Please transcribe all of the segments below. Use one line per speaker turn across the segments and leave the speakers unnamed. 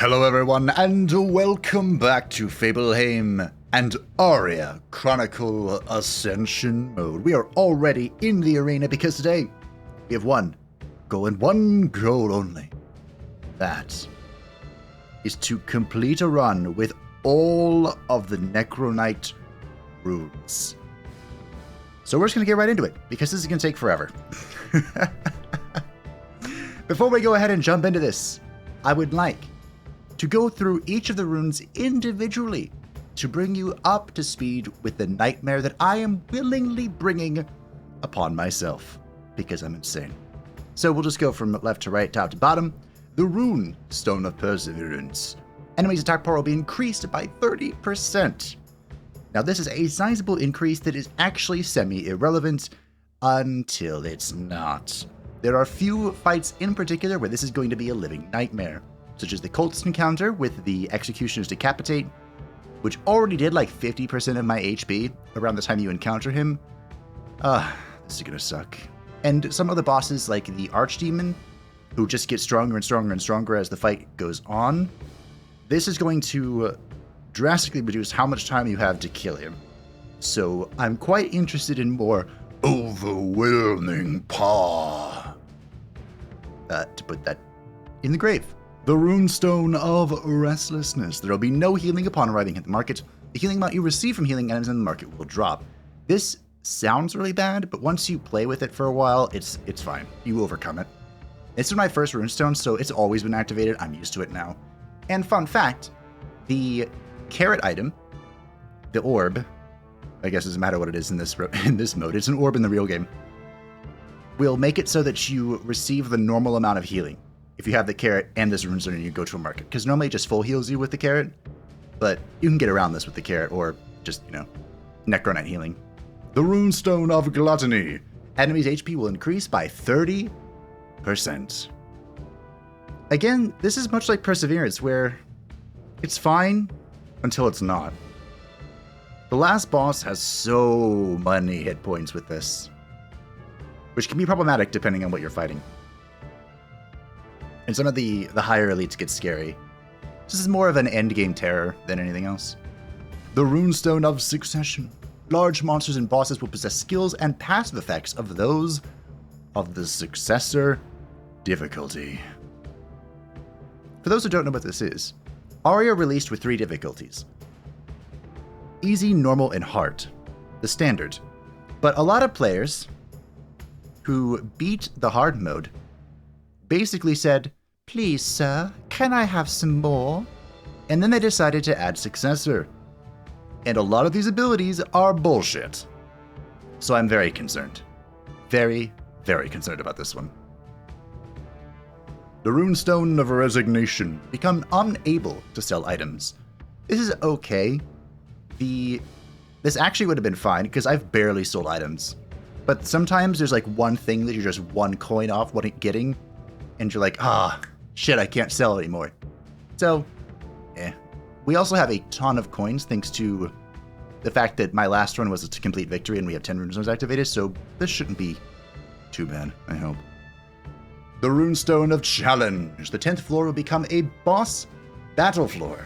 Hello everyone, and welcome back to Fableheim and ARIA Chronicle Ascension mode. We are already in the arena because today we have one goal and one goal only. That is to complete a run with all of the Necronite runes. So we're just going to get right into it because this is going to take forever. Before we go ahead and jump into this, I would like to go through each of the runes individually to bring you up to speed with the nightmare that I am willingly bringing upon myself, because I'm insane. So we'll just go from left to right, top to bottom. The Runestone of Perseverance. Enemies' attack power will be increased by 30%. Now this is a sizable increase that is actually semi-irrelevant until it's not. There are few fights in particular where this is going to be a living nightmare, such as the Cultist encounter with the Executioner's Decapitate, which already did like 50% of my HP around the time you encounter him. This is gonna suck. And some of the bosses like the Archdemon, who just get stronger and stronger and stronger as the fight goes on. This is going to drastically reduce how much time you have to kill him. So I'm quite interested in more overwhelming power. To put that in the grave. The Runestone of Restlessness. There will be no healing upon arriving at the market. The healing amount you receive from healing items in the market will drop. This sounds really bad, but once you play with it for a while, it's fine. You overcome it. This is my first Runestone, so it's always been activated. I'm used to it now. And fun fact, the carrot item, the orb, I guess it doesn't matter what it is in this mode. It's an orb in the real game. Will make it so that you receive the normal amount of healing if you have the carrot and this Runestone and you go to a market. Because normally it just full heals you with the carrot, but you can get around this with the carrot or just, Necronite healing. The Runestone of Gluttony. Enemies' HP will increase by 30%. Again, this is much like Perseverance, where it's fine until it's not. The last boss has so many hit points with this, which can be problematic depending on what you're fighting. And some of the higher elites get scary. This is more of an endgame terror than anything else. The Runestone of Succession. Large monsters and bosses will possess skills and passive effects of those of the successor difficulty. For those who don't know what this is, ARIA released with 3 difficulties. Easy, normal, and hard. The standard. But a lot of players who beat the hard mode basically said, "Please, sir, can I have some more?" And then they decided to add successor. And a lot of these abilities are bullshit. So I'm very concerned. Very, very concerned about this one. The Runestone of Resignation. Become unable to sell items. This is okay. This actually would have been fine because I've barely sold items. But sometimes there's like one thing that you're just one coin off what getting, and you're like, shit, I can't sell anymore. So, We also have a ton of coins thanks to the fact that my last run was a complete victory and we have 10 Runestones activated, so this shouldn't be too bad, I hope. The Runestone of Challenge. The 10th floor will become a boss battle floor.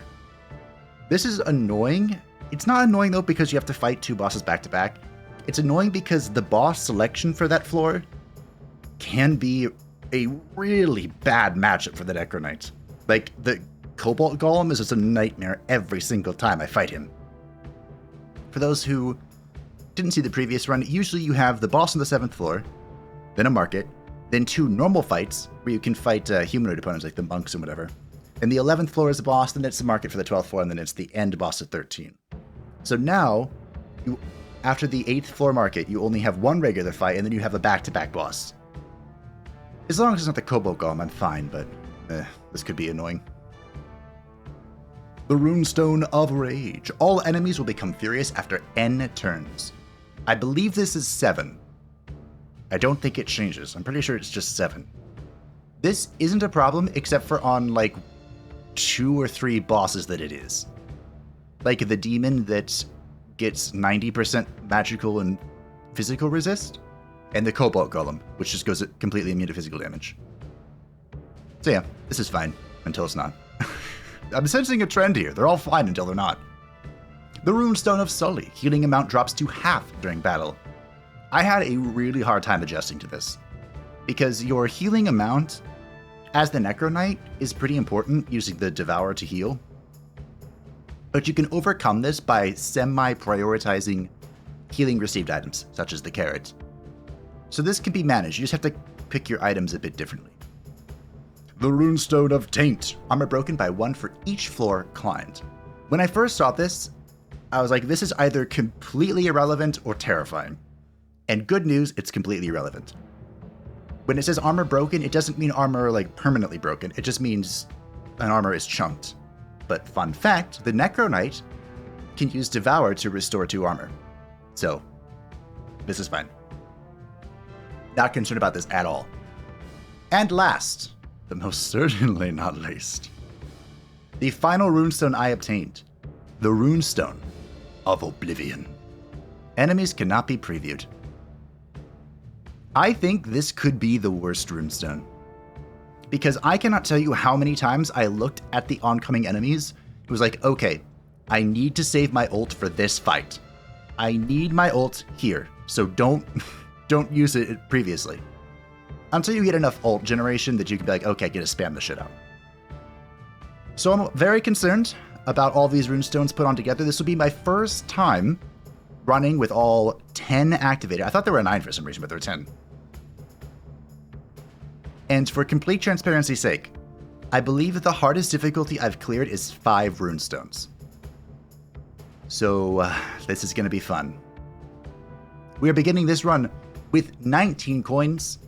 This is annoying. It's not annoying though because you have to fight 2 bosses back to back. It's annoying because the boss selection for that floor can be a really bad matchup for the Necronites. Like, the Cobalt Golem is just a nightmare every single time I fight him. For those who didn't see the previous run, usually you have the boss on the 7th floor, then a market, then 2 normal fights where you can fight humanoid opponents like the monks and whatever. And the 11th floor is the boss, then it's the market for the 12th floor, and then it's the end boss at 13. So now, after the 8th floor market, you only have 1 regular fight, and then you have a back-to-back boss. As long as it's not the Cobalt Golem, I'm fine, but this could be annoying. The Runestone of Rage. All enemies will become furious after N turns. I believe this is 7. I don't think it changes. I'm pretty sure it's just 7. This isn't a problem, except for on, like, 2 or 3 bosses that it is. Like the demon that gets 90% magical and physical resist, and the Cobalt Golem, which just goes completely immune to physical damage. So yeah, this is fine, until it's not. I'm sensing a trend here. They're all fine until they're not. The Runestone of Sully. Healing amount drops to half during battle. I had a really hard time adjusting to this, because your healing amount as the Necro Knight is pretty important, using the Devour to heal. But you can overcome this by semi-prioritizing healing received items, such as the carrot. So this can be managed, you just have to pick your items a bit differently. The Runestone of Taint. Armor broken by 1 for each floor climbed. When I first saw this, I was like, this is either completely irrelevant or terrifying. And good news, it's completely irrelevant. When it says armor broken, it doesn't mean armor like permanently broken, it just means an armor is chunked. But fun fact, the Necro Knight can use Devour to restore 2 armor. So, this is fine. Not concerned about this at all. And last, but most certainly not least, the final runestone I obtained, the Runestone of Oblivion. Enemies cannot be previewed. I think this could be the worst runestone, because I cannot tell you how many times I looked at the oncoming enemies. It was like, okay, I need to save my ult for this fight. I need my ult here, so don't use it previously. Until you get enough ult generation that you can be like, okay, get to spam the shit out. So I'm very concerned about all these runestones put on together. This will be my first time running with all 10 activated. I thought there were 9 for some reason, but there were 10. And for complete transparency's sake, I believe that the hardest difficulty I've cleared is 5 runestones. So this is going to be fun. We are beginning this run with 19 coins,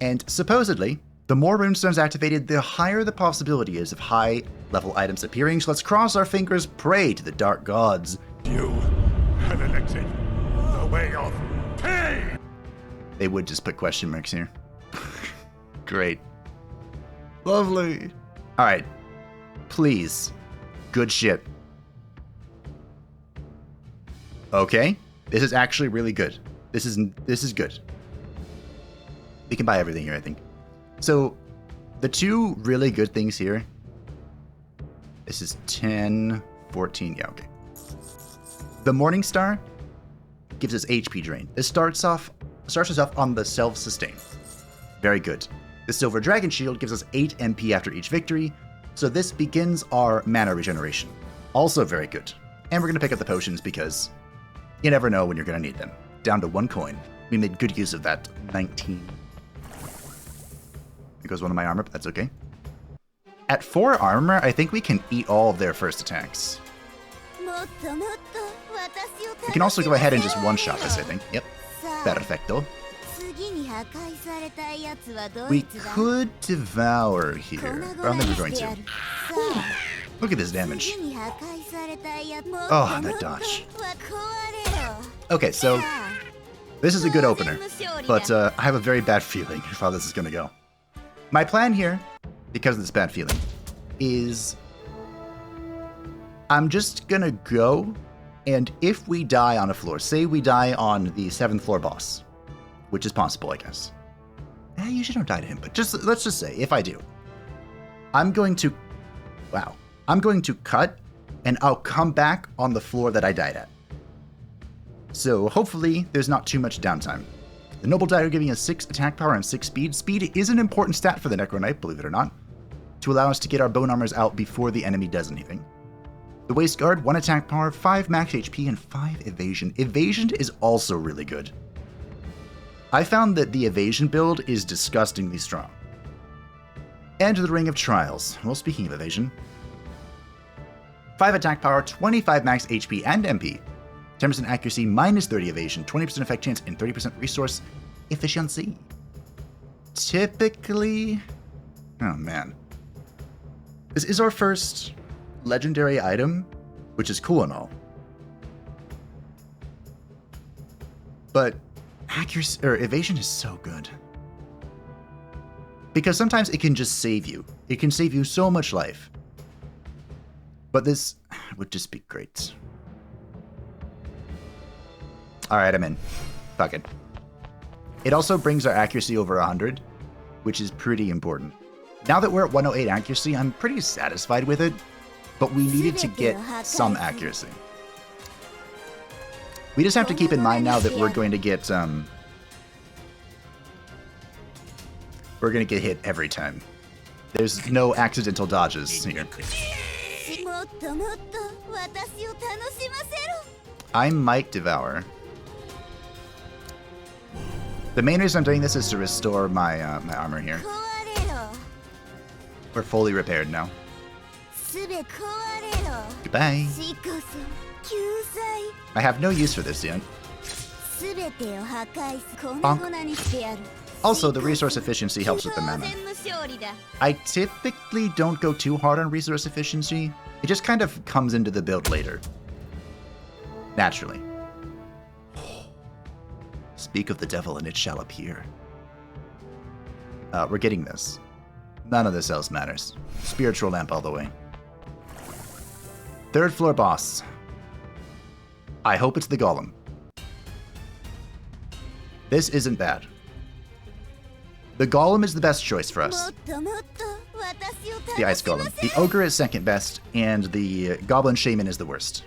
and supposedly, the more runestones activated, the higher the possibility is of high-level items appearing, so let's cross our fingers, pray to the dark gods.
You have elected the way of pain!
They would just put question marks here. Great. Lovely. Alright. Please. Good shit. Okay. This is actually really good. This is good. We can buy everything here, I think. So, the 2 really good things here. This is 10, 14. Yeah, okay. The Morning Star gives us HP drain. This starts us off on the self-sustain. Very good. The Silver Dragon Shield gives us 8 MP after each victory, so this begins our mana regeneration. Also very good. And we're going to pick up the potions because you never know when you're going to need them. Down to 1 coin. We made good use of that 19. There goes one of my armor, but that's okay. At 4 armor, I think we can eat all of their first attacks. We can also go ahead and just one-shot this, I think. Yep. Perfecto. We could devour here, but I don't think we're going to. Look at this damage. Oh, that dodge. Okay, so this is a good opener, but I have a very bad feeling of how this is going to go. My plan here, because of this bad feeling, is I'm just going to go, and if we die on a floor, say we die on the 7th floor boss, which is possible, I guess. I usually don't die to him, but let's just say, if I do, I'm going to cut, and I'll come back on the floor that I died at. So hopefully there's not too much downtime. The Noble Dagger giving us 6 attack power and 6 speed. Speed is an important stat for the Necro Knight, believe it or not, to allow us to get our bone armors out before the enemy does anything. The Waist Guard, 1 attack power, 5 max HP, and 5 evasion. Evasion is also really good. I found that the evasion build is disgustingly strong. And the Ring of Trials. Well, speaking of evasion, 5 attack power, 25 max HP and MP, 10% accuracy, minus 30 evasion, 20% effect chance, and 30% resource efficiency. Typically... Oh man. This is our first legendary item, which is cool and all. But accuracy or evasion is so good. Because sometimes it can just save you. It can save you so much life. But this would just be great. Alright, I'm in. Fuck it. It also brings our accuracy over 100, which is pretty important. Now that we're at 108 accuracy, I'm pretty satisfied with it, but we needed to get some accuracy. We just have to keep in mind now that we're going to get hit every time. There's no accidental dodges here. I might devour. The main reason I'm doing this is to restore my my armor here. We're fully repaired now. Goodbye. I have no use for this yet. Bonk. Also, the resource efficiency helps with the mana. I typically don't go too hard on resource efficiency. It just kind of comes into the build later. Naturally. Speak of the devil and it shall appear. We're getting this. None of this else matters. Spiritual lamp all the way. Third floor boss. I hope it's the golem. This isn't bad. The golem is the best choice for us. The ice golem. The ogre is second best, and the goblin shaman is the worst.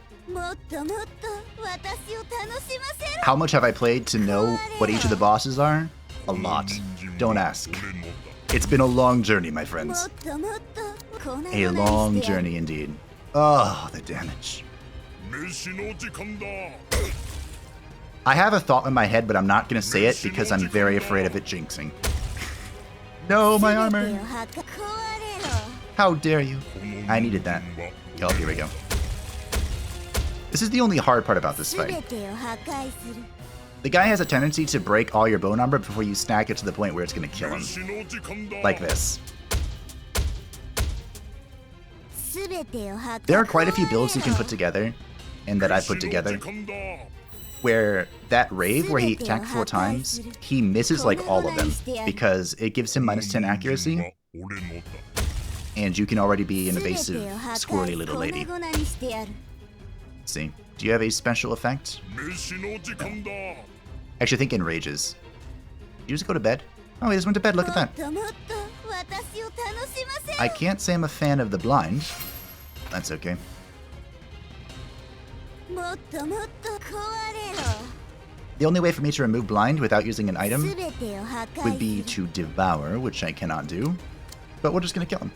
How much have I played to know what each of the bosses are? A lot. Don't ask. It's been a long journey, my friends. A long journey indeed. Oh, the damage. I have a thought in my head, but I'm not going to say it because I'm very afraid of it jinxing. No, my armor! How dare you? I needed that. Oh, here we go. This is the only hard part about this fight. The guy has a tendency to break all your bone armor before you stack it to the point where it's going to kill him. Like this. There are quite a few builds you can put together, and that I've put together, where that rave where he attacked 4 times, he misses like all of them, because it gives him -10 accuracy, and you can already be an evasive, squirrely little lady. Let's see. Do you have a special effect? No. Actually, I think enrages. You just go to bed? Oh, he just went to bed, look at that. I can't say I'm a fan of the blind. That's okay. The only way for me to remove blind without using an item would be to devour, which I cannot do. But we're just gonna kill him.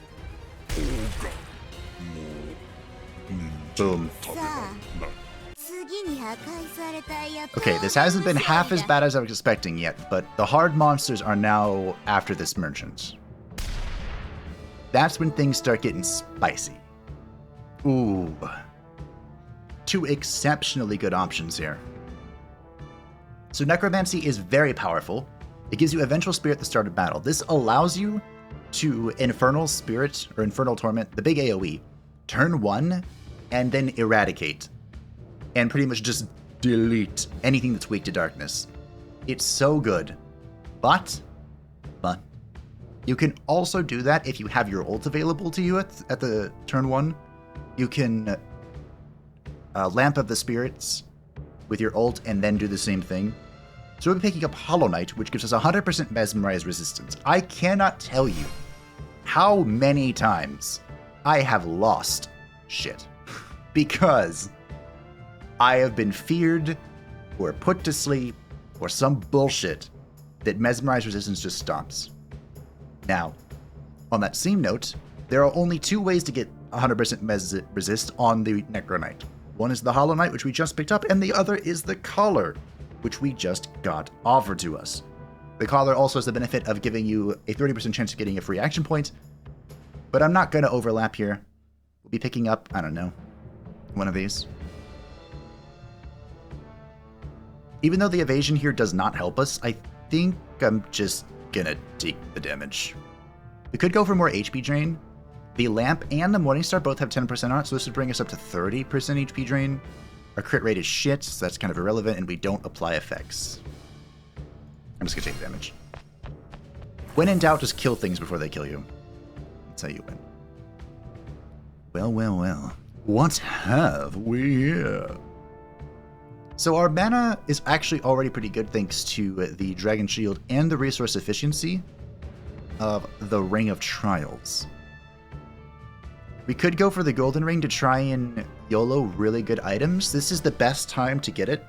Boom. Okay, this hasn't been half as bad as I was expecting yet, but the hard monsters are now after this merchant. That's when things start getting spicy. Ooh. 2 exceptionally good options here. So Necromancy is very powerful. It gives you a Vengeful Spirit at the start of battle. This allows you to Infernal Spirit, or Infernal Torment, the big AoE, turn 1, and then Eradicate. And pretty much just delete anything that's weak to darkness. It's so good. But, you can also do that if you have your ult available to you at the turn 1. You can Lamp of the Spirits with your ult and then do the same thing. So we'll be picking up Hollow Knight, which gives us 100% Mesmerize resistance. I cannot tell you how many times I have lost shit because I have been feared or put to sleep or some bullshit that Mesmerize resistance just stops. Now, on that same note, there are only 2 ways to get 100% resist on the Necro Knight. One is the Hollow Knight, which we just picked up, and the other is the Collar, which we just got offered to us. The Collar also has the benefit of giving you a 30% chance of getting a free action point, but I'm not going to overlap here. We'll be picking up, I don't know, one of these. Even though the evasion here does not help us, I think I'm just gonna take the damage. We could go for more HP drain. The Lamp and the Morningstar both have 10% on it, so this would bring us up to 30% HP drain. Our crit rate is shit, so that's kind of irrelevant, and we don't apply effects. I'm just gonna take damage. When in doubt, just kill things before they kill you. That's how you win. Well, well, well. What have we here? So our mana is actually already pretty good thanks to the Dragon Shield and the resource efficiency. of the Ring of Trials. We could go for the Golden Ring to try and YOLO really good items. This is the best time to get it,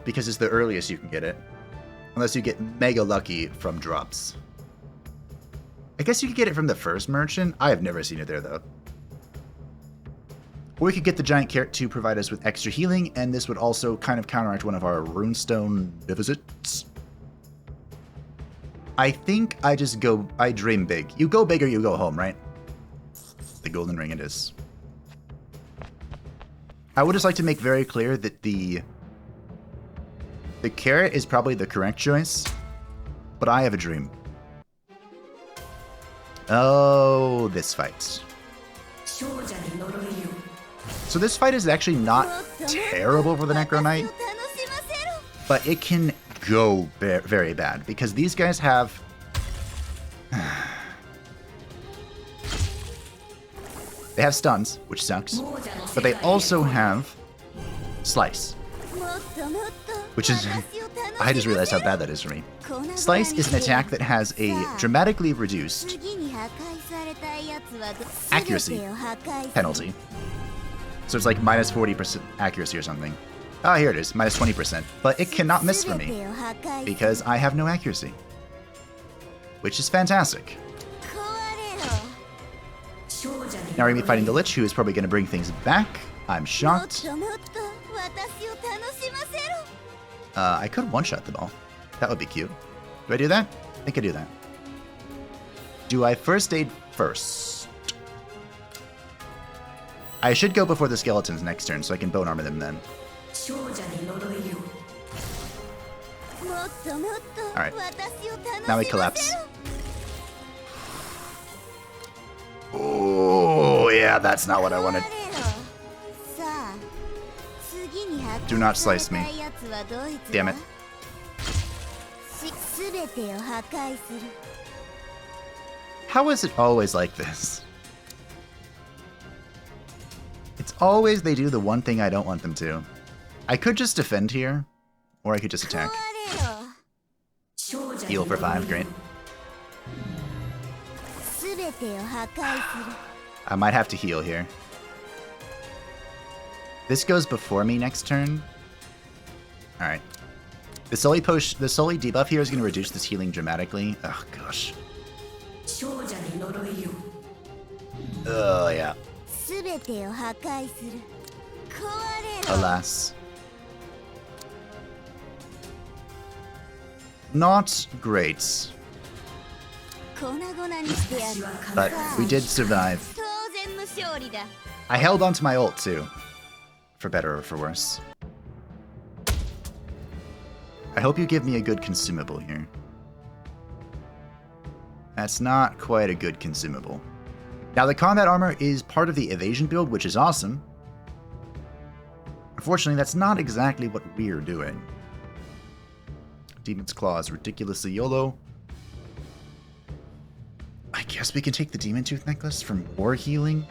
because it's the earliest you can get it. Unless you get mega lucky from drops. I guess you could get it from the first merchant. I have never seen it there, though. Or we could get the giant carrot to provide us with extra healing, and this would also kind of counteract one of our Runestone deficits. I think I dream big. You go big or you go home, right? The Golden Ring it is. I would just like to make very clear that the carrot is probably the correct choice, but I have a dream. Oh, this fight. So this fight is actually not terrible for the Necro Knight, but it can go very bad because these guys have they have stuns, which sucks, but they also have slice, which is I just realized how bad that is for me. Slice is an attack that has a dramatically reduced accuracy penalty. So it's like minus 40% accuracy or something. Ah, here it is, minus 20%. But it cannot miss for me because I have no accuracy, which is fantastic. Now we're going to be fighting the Lich, who is probably going to bring things back. I'm shocked. I could one-shot them all. That would be cute. Do I do that? I think I do that. Do I first aid first? I should go before the skeletons next turn so I can bone armor them then. Alright. Now we collapse. Oh, yeah, that's not what I wanted. Do not slice me. Damn it. How is it always like this? It's always they do the one thing I don't want them to. I could just defend here, or I could just attack. Heal for 5, great. I might have to heal here. This goes before me next turn. Alright. The Sully debuff here is going to reduce this healing dramatically. Oh, gosh. Oh, yeah. Alas. Not great. But we did survive. I held onto my ult too. For better or for worse. I hope you give me a good consumable here. That's not quite a good consumable. Now the combat armor is part of the evasion build, which is awesome. Unfortunately, that's not exactly what we're doing. Demon's Claw is ridiculously YOLO. I guess we can take the Demon Tooth Necklace for more healing.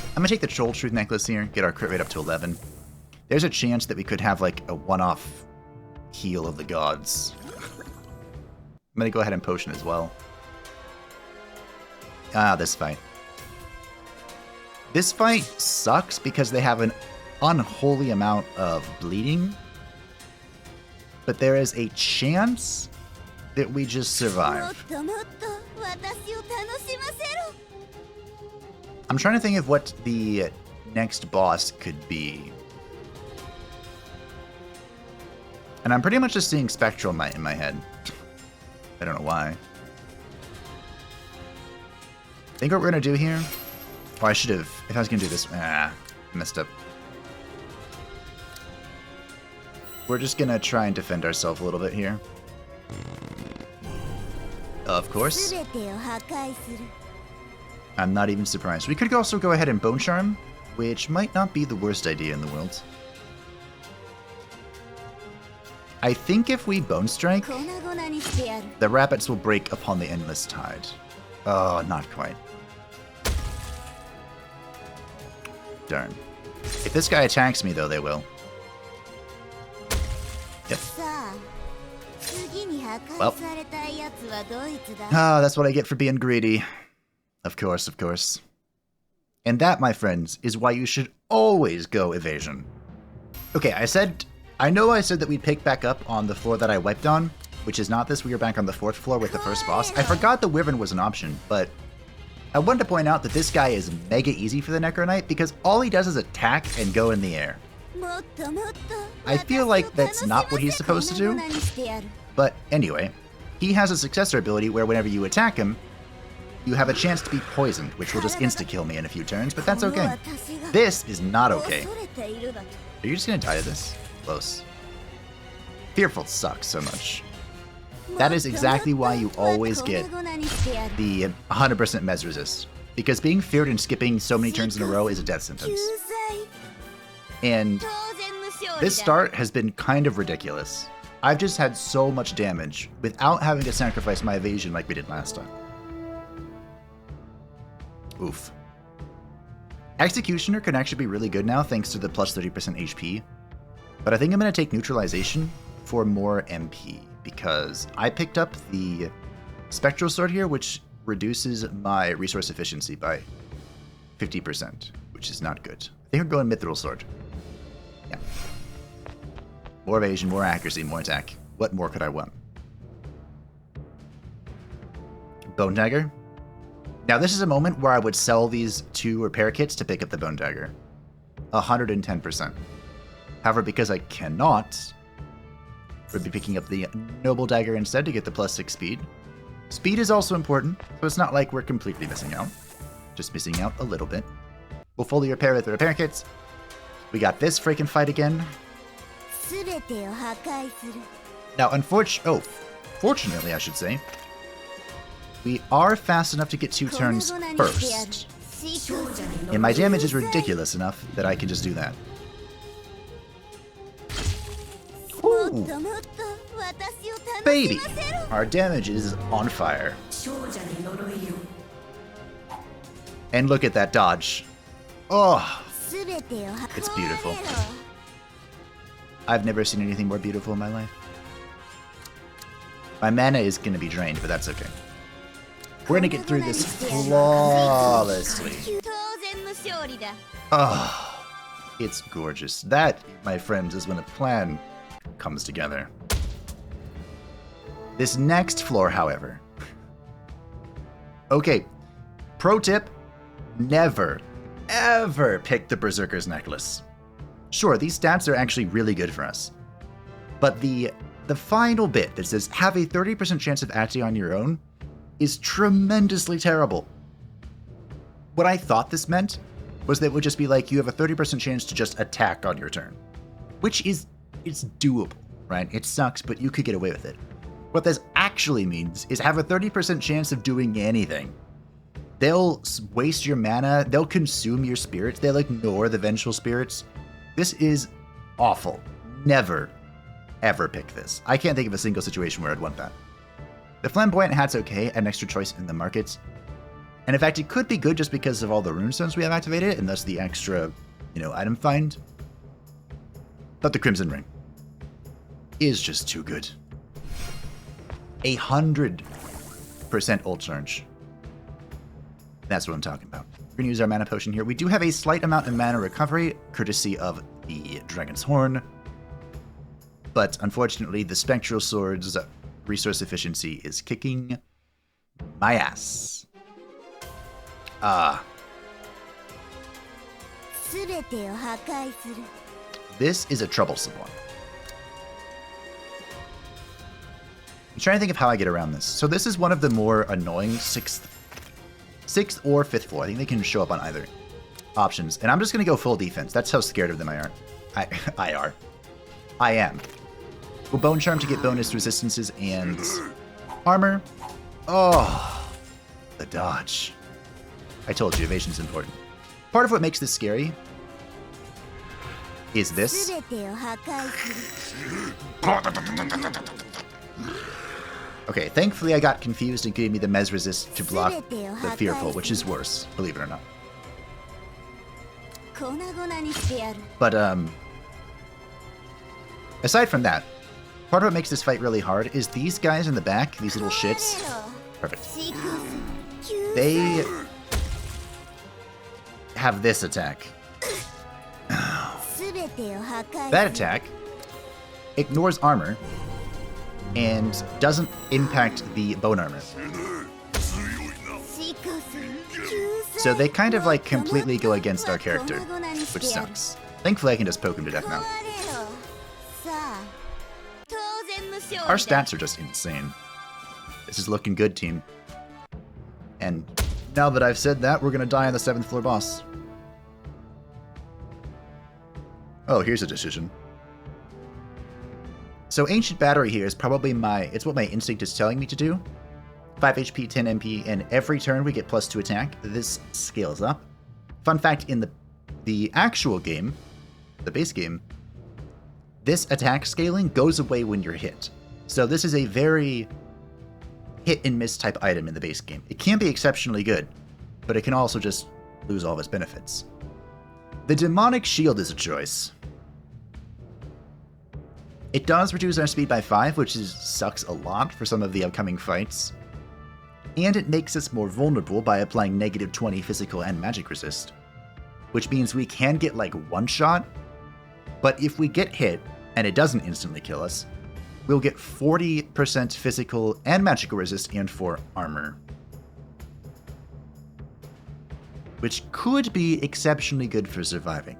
I'm gonna take the Troll Truth Necklace here, get our crit rate up to 11. There's a chance that we could have like a one-off heal of the gods. I'm gonna go ahead and potion as well. Ah, this fight. This fight sucks because they have an unholy amount of bleeding. But there is a chance that we just survive. I'm trying to think of what the next boss could be. And I'm pretty much just seeing Spectral Knight in my head. I don't know why. Think what we're gonna do here? Oh, I should have. If I was gonna do this, messed up. We're just gonna try and defend ourselves a little bit here. Of course. I'm not even surprised. We could also go ahead and Bone Charm, which might not be the worst idea in the world. I think if we Bone Strike, the rabbits will break upon the Endless Tide. Oh, not quite. Darn. If this guy attacks me, though, they will. Yep. Well. Ah, that's what I get for being greedy. Of course, of course. And that, my friends, is why you should always go evasion. Okay, I know I said that we'd pick back up on the floor that I wiped on, which is not this. We were back on the 4th floor with the first boss. I forgot the Wyvern was an option, but I wanted to point out that this guy is mega easy for the Necro Knight because all he does is attack and go in the air. I feel like that's not what he's supposed to do, but anyway, he has a successor ability where whenever you attack him, you have a chance to be poisoned, which will just insta-kill me in a few turns, but that's okay. This is not okay. Are you just gonna die to this? Close. Fearful sucks so much. That is exactly why you always get the 100% Mez resist, because being feared and skipping so many turns in a row is a death sentence. And this start has been kind of ridiculous. I've just had so much damage without having to sacrifice my evasion like we did last time. Oof. Executioner can actually be really good now thanks to the plus 30% HP, but I think I'm going to take neutralization for more MP because I picked up the Spectral Sword here, which reduces my resource efficiency by 50%, which is not good. I think we're going Mithril Sword. Yeah. More evasion, more accuracy, more attack. What more could I want? Bone Dagger. Now this is a moment where I would sell these 2 repair kits to pick up the Bone Dagger. 110%. However, because I cannot, we'll be picking up the Noble Dagger instead to get the plus 6 speed. Speed is also important, so it's not like we're completely missing out. Just missing out a little bit. We'll fully repair with the repair kits. We got this freaking fight again. Now, fortunately, I should say, we are fast enough to get 2 turns first. And my damage is ridiculous enough that I can just do that. Ooh. Baby! Our damage is on fire. And look at that dodge. Oh! It's beautiful. I've never seen anything more beautiful in my life. My mana is going to be drained, but that's okay. We're going to get through this flawlessly. Oh, it's gorgeous. That, my friends, is when a plan comes together. This next floor, however. Okay, pro tip, never, ever pick the Berserker's Necklace. Sure, these stats are actually really good for us. But the final bit that says have a 30% chance of acting on your own is tremendously terrible. What I thought this meant was that it would just be like you have a 30% chance to just attack on your turn. Which is, it's doable, right? It sucks, but you could get away with it. What this actually means is have a 30% chance of doing anything. They'll waste your mana, they'll consume your spirits, they'll ignore the vengeful spirits. This is awful. Never, ever pick this. I can't think of a single situation where I'd want that. The Flamboyant Hat's okay, an extra choice in the market. And in fact, it could be good just because of all the Runestones we have activated, and thus the extra, item find. But the Crimson Ring is just too good. 100% ult charge. That's what I'm talking about. We're going to use our mana potion here. We do have a slight amount of mana recovery, courtesy of the Dragon's Horn. But unfortunately, the Spectral Sword's resource efficiency is kicking my ass. This is a troublesome one. I'm trying to think of how I get around this. So this is one of the more annoying 6th or 5th floor. I think they can show up on either options. And I'm just going to go full defense. That's how scared of them I am. Well, Bone Charm to get bonus resistances and armor. Oh, the dodge. I told you, evasion is important. Part of what makes this scary is this. Okay, thankfully I got confused and gave me the Mez resist to block the Fearful, which is worse, believe it or not. But, aside from that, Part of what makes this fight really hard is these guys in the back, these little shits. Perfect. They have this attack. That attack ignores armor and doesn't impact the bone armor. So they kind of like completely go against our character, which sucks. Thankfully I can just poke him to death now. Our stats are just insane. This is looking good, team. And now that I've said that, we're gonna die on the 7th floor boss. Oh, here's a decision. So Ancient Battery here is probably it's what my instinct is telling me to do. 5 HP, 10 MP, and every turn we get +2 attack. This scales up. Fun fact, in the actual game, the base game, this attack scaling goes away when you're hit. So this is a very hit and miss type item in the base game. It can be exceptionally good, but it can also just lose all of its benefits. The Demonic Shield is a choice. It does reduce our speed by 5, which sucks a lot for some of the upcoming fights. And it makes us more vulnerable by applying -20 physical and magic resist. Which means we can get like one shot, but if we get hit and it doesn't instantly kill us, we'll get 40% physical and magical resist and 4 armor. Which could be exceptionally good for surviving.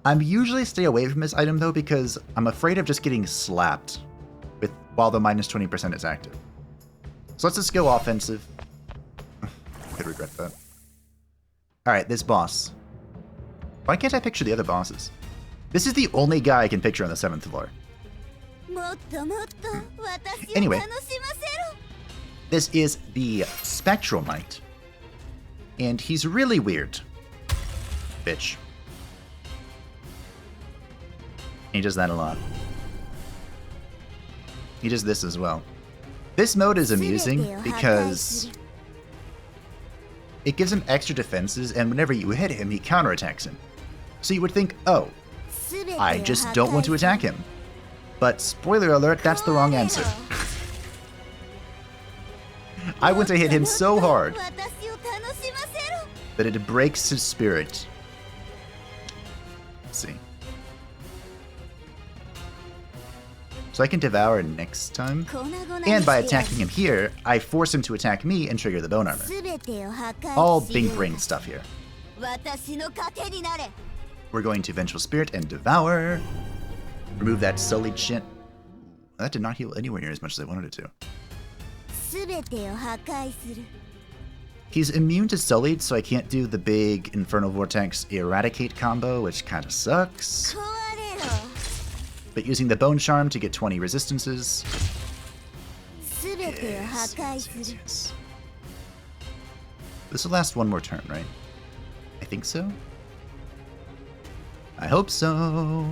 I'm usually stay away from this item though because I'm afraid of just getting slapped while the -20% is active. So let's just go offensive. Could regret that. Alright, this boss. Why can't I picture the other bosses? This is the only guy I can picture on the 7th floor. Anyway, this is the Spectral Knight. And he's really weird. Bitch. He does that a lot. He does this as well. This mode is amusing because it gives him extra defenses, and whenever you hit him, he counterattacks him. So you would think, oh, I just don't want to attack him. But spoiler alert, that's the wrong answer. I want to hit him so hard that it breaks his spirit. Let's see. So I can devour next time. And by attacking him here, I force him to attack me and trigger the bone armor. All big brain stuff here. We're going to Vengeful Spirit and devour. Remove that sullied shit. That did not heal anywhere near as much as I wanted it to. He's immune to sullied, so I can't do the big Infernal Vortex Eradicate combo, which kind of sucks. But using the Bone Charm to get 20 resistances. Yes. This will last one more turn, right? I think so. I hope so.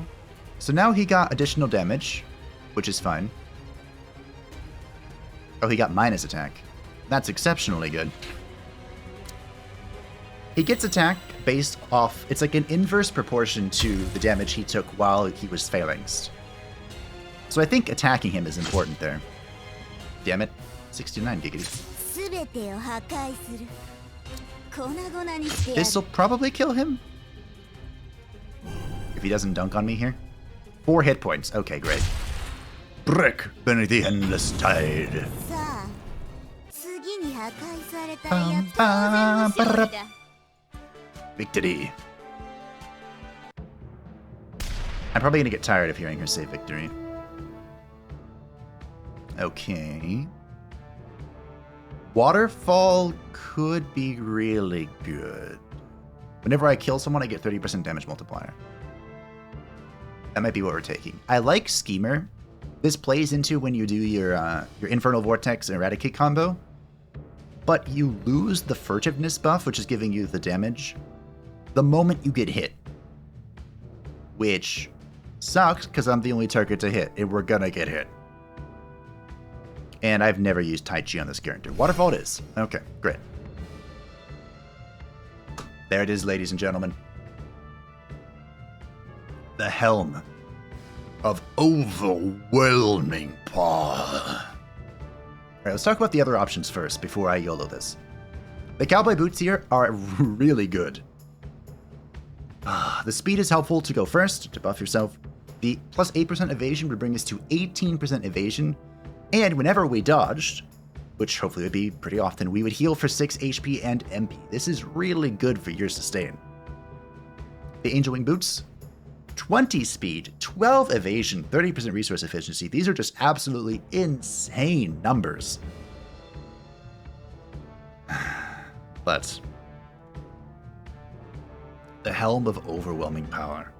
So now he got additional damage, which is fine. Oh, he got minus attack. That's exceptionally good. He gets attack based off... It's like an inverse proportion to the damage he took while he was phalanxed. So I think attacking him is important there. Damn it. 69 giggity. This'll probably kill him. If he doesn't dunk on me here. 4 hit points. Okay, great. Brick beneath the endless tide. Victory. I'm probably gonna get tired of hearing her say victory. Okay. Waterfall could be really good. Whenever I kill someone, I get 30% damage multiplier. That might be what we're taking. I like Schemer. This plays into when you do your Infernal Vortex and Eradicate combo. But you lose the Furtiveness buff, which is giving you the damage, the moment you get hit. Which sucks, because I'm the only target to hit, and we're gonna get hit. And I've never used Tai Chi on this character. Waterfall it is. Okay, great. There it is, ladies and gentlemen. The helm of overwhelming power. Alright, let's talk about the other options first before I YOLO this. The cowboy boots here are really good. The speed is helpful to go first, to buff yourself. The plus 8% evasion would bring us to 18% evasion. And whenever we dodged, which hopefully would be pretty often, we would heal for 6 HP and MP. This is really good for your sustain. The Angel Wing boots, 20 speed, 12 evasion, 30% resource efficiency. These are just absolutely insane numbers. But the Helm of Overwhelming Power.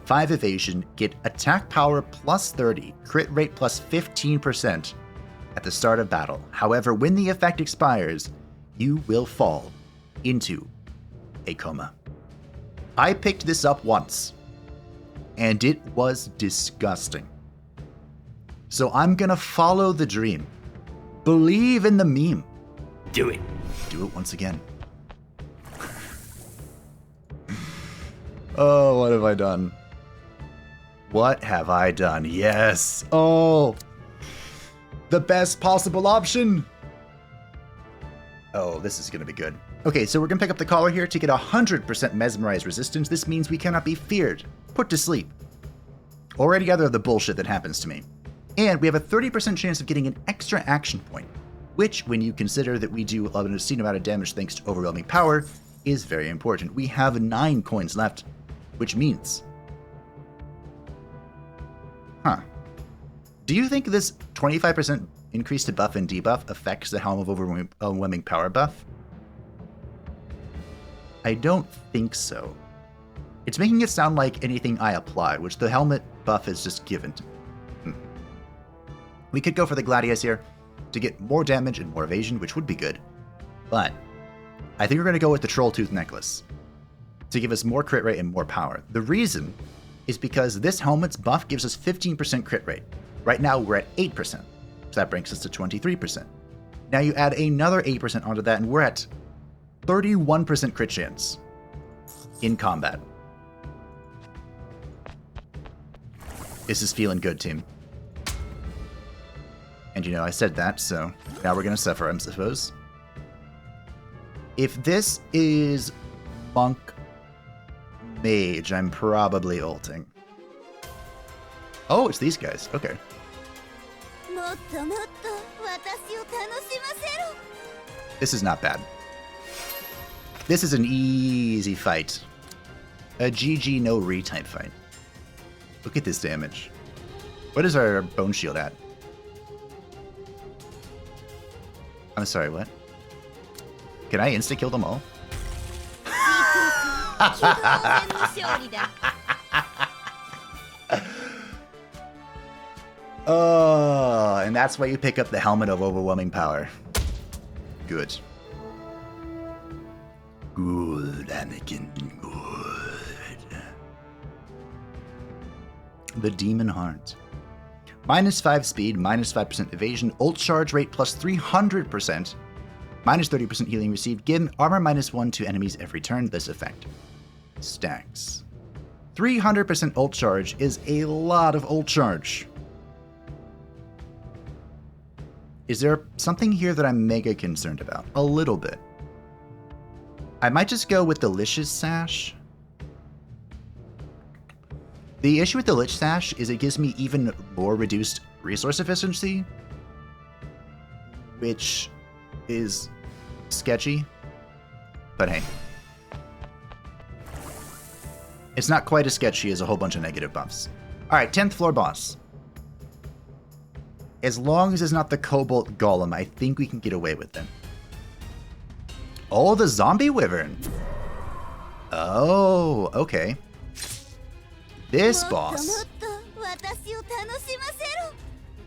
5 evasion, get attack power plus 30, crit rate plus 15% at the start of battle. However, when the effect expires, you will fall into a coma. I picked this up once, and it was disgusting. So I'm gonna follow the dream. Believe in the meme.
Do it.
Do it once again. Oh, what have I done? What have I done? Yes. Oh, the best possible option. Oh, this is gonna be good. Okay, so we're gonna pick up the collar here to get 100% mesmerize resistance. This means we cannot be feared, put to sleep, or any other of the bullshit that happens to me. And we have a 30% chance of getting an extra action point, which, when you consider that we do an obscene amount of damage thanks to overwhelming power, is very important. We have 9 coins left, which means... Do you think this 25% increase to buff and debuff affects the Helm of Overwhelming Power buff? I don't think so. It's making it sound like anything I apply, which the helmet buff is just given to me. We could go for the Gladius here to get more damage and more evasion, which would be good. But I think we're going to go with the Troll Tooth Necklace to give us more crit rate and more power. The reason is because this helmet's buff gives us 15% crit rate. Right now we're at 8%, so that brings us to 23%. Now you add another 8% onto that and we're at 31% crit chance in combat. This is feeling good, team. And you know, I said that, so now we're gonna suffer, I suppose. If this is Monk Mage, I'm probably ulting. Oh, it's these guys. Okay. This is not bad. This is an easy fight. A GG no re-type fight. Look at this damage. What is our bone shield at? I'm sorry, what? Can I insta-kill them all? Oh, and that's why you pick up the Helmet of Overwhelming Power. Good. Good, Anakin, good. The Demon Heart. -5 speed, -5% evasion, ult charge rate plus 300%, -30% healing received, give armor -1 to enemies every turn, this effect stacks. 300% ult charge is a lot of ult charge. Is there something here that I'm mega concerned about? A little bit. I might just go with the Lich's Sash. The issue with the Lich Sash is it gives me even more reduced resource efficiency, which is sketchy, but hey. It's not quite as sketchy as a whole bunch of negative buffs. Alright, 10th floor boss. As long as it's not the Cobalt Golem, I think we can get away with it. Oh, the Zombie Wyvern. Oh, okay. This boss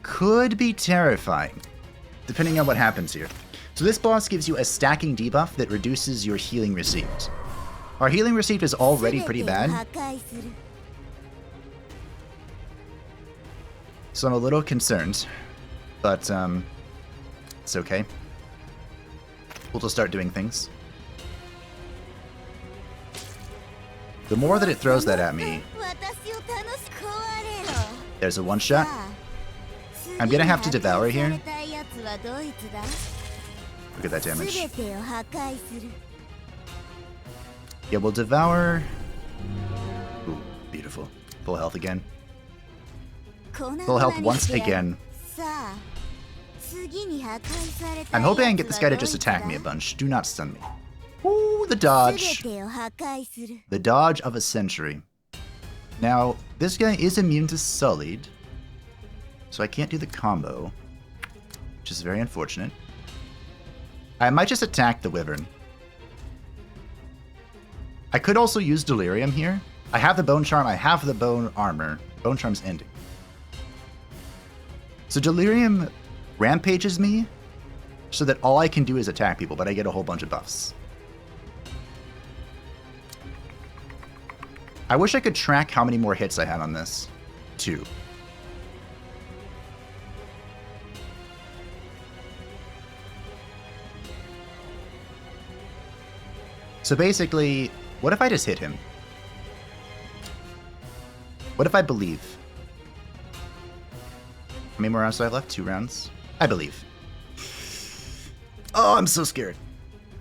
could be terrifying, depending on what happens here. So this boss gives you a stacking debuff that reduces your healing received. Our healing received is already pretty bad, so I'm a little concerned, but it's okay. We'll just start doing things. The more that it throws that at me, There's a one-shot. I'm gonna have to devour here. Look at that damage. Yeah, we'll devour. Ooh, beautiful. Full health again. Full health once again. I'm hoping I can get this guy to just attack me a bunch. Do not stun me. Ooh, the dodge. The dodge of a century. Now, this guy is immune to Sullied, so I can't do the combo, which is very unfortunate. I might just attack the Wyvern. I could also use Delirium here. I have the Bone Charm, I have the Bone Armor. Bone Charm's ending. So Delirium rampages me so that all I can do is attack people, but I get a whole bunch of buffs. I wish I could track how many more hits I had on this. 2. So basically, what if I just hit him? What if I believe? How many more rounds do I have left? 2 rounds? I believe. Oh, I'm so scared.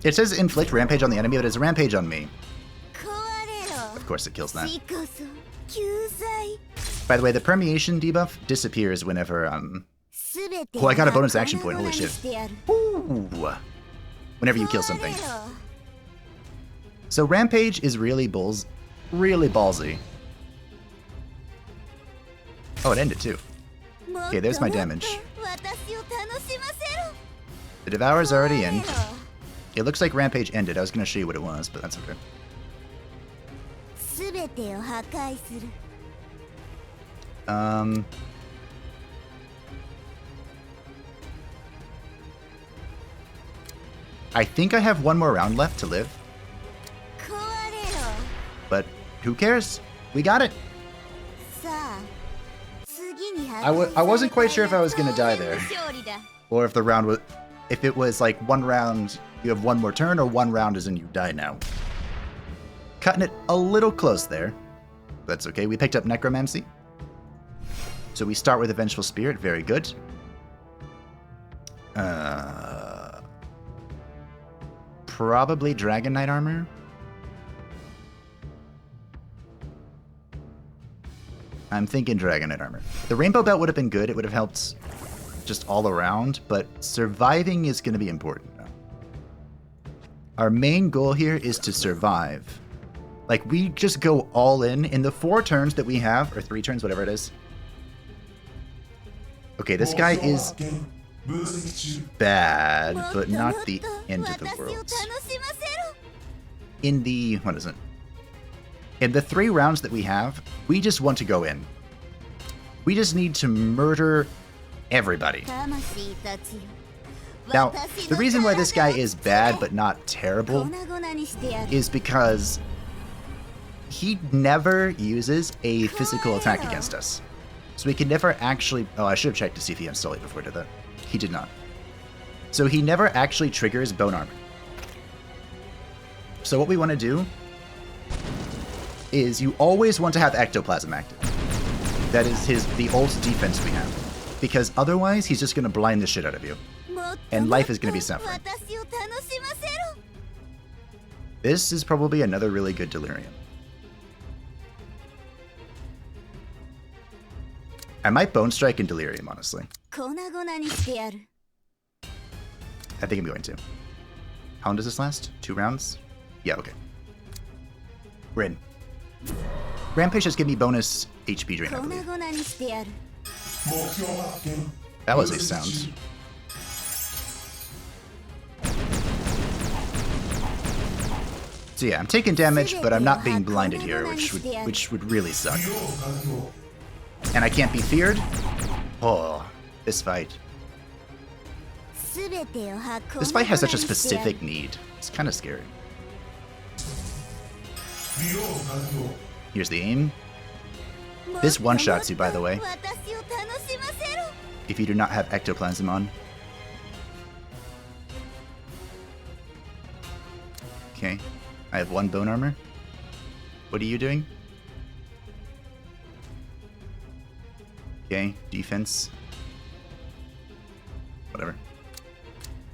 It says inflict rampage on the enemy, but it's a rampage on me. Of course it kills that. By the way, the permeation debuff disappears whenever, Oh, I got a bonus action point, holy shit. Ooh. Whenever you kill something. So rampage is really ballsy. Oh, it ended too. Okay, there's my damage. The Devour's already in. It looks like Rampage ended. I was gonna show you what it was, but that's okay. I think I have one more round left to live. But who cares? We got it. I wasn't quite sure if I was gonna die there, or if the round was, if it was like one round you have one more turn, or one round is in you die now. Cutting it a little close there. That's okay. We picked up Necromancy, so we start with a Vengeful Spirit. Very good. Probably Dragon Knight armor. I'm thinking Dragon Knight armor. The Rainbow Belt would have been good. It would have helped just all around, but surviving is going to be important now. Our main goal here is to survive. Like, we just go all in the 4 turns that we have, or 3 turns, whatever it is. Okay, this guy is bad, but not the end of the world. In the, what is it? In the 3 rounds that we have, we just want to go in. We just need to murder everybody. Now, the reason why this guy is bad but not terrible is because he never uses a physical attack against us. So he can never actually... Oh, I should have checked to see if he had Sully before I did that. He did not. So he never actually triggers Bone Armor. So what we want to do is you always want to have Ectoplasm active. That is the ult defense we have. Because otherwise, he's just going to blind the shit out of you. And life is going to be suffering. This is probably another really good Delirium. I might Bone Strike and Delirium, honestly. I think I'm going to. How long does this last? 2 rounds? Yeah, okay. We're in. Rampage just give me bonus HP drain, I believe. That was a sound. So yeah, I'm taking damage, but I'm not being blinded here, which would really suck. And I can't be feared? Oh, this fight. This fight has such a specific need. It's kind of scary. Here's the aim. This one-shots you, by the way, if you do not have Ectoplasm on. Okay, I have 1 Bone Armor. What are you doing? Okay, defense. Whatever.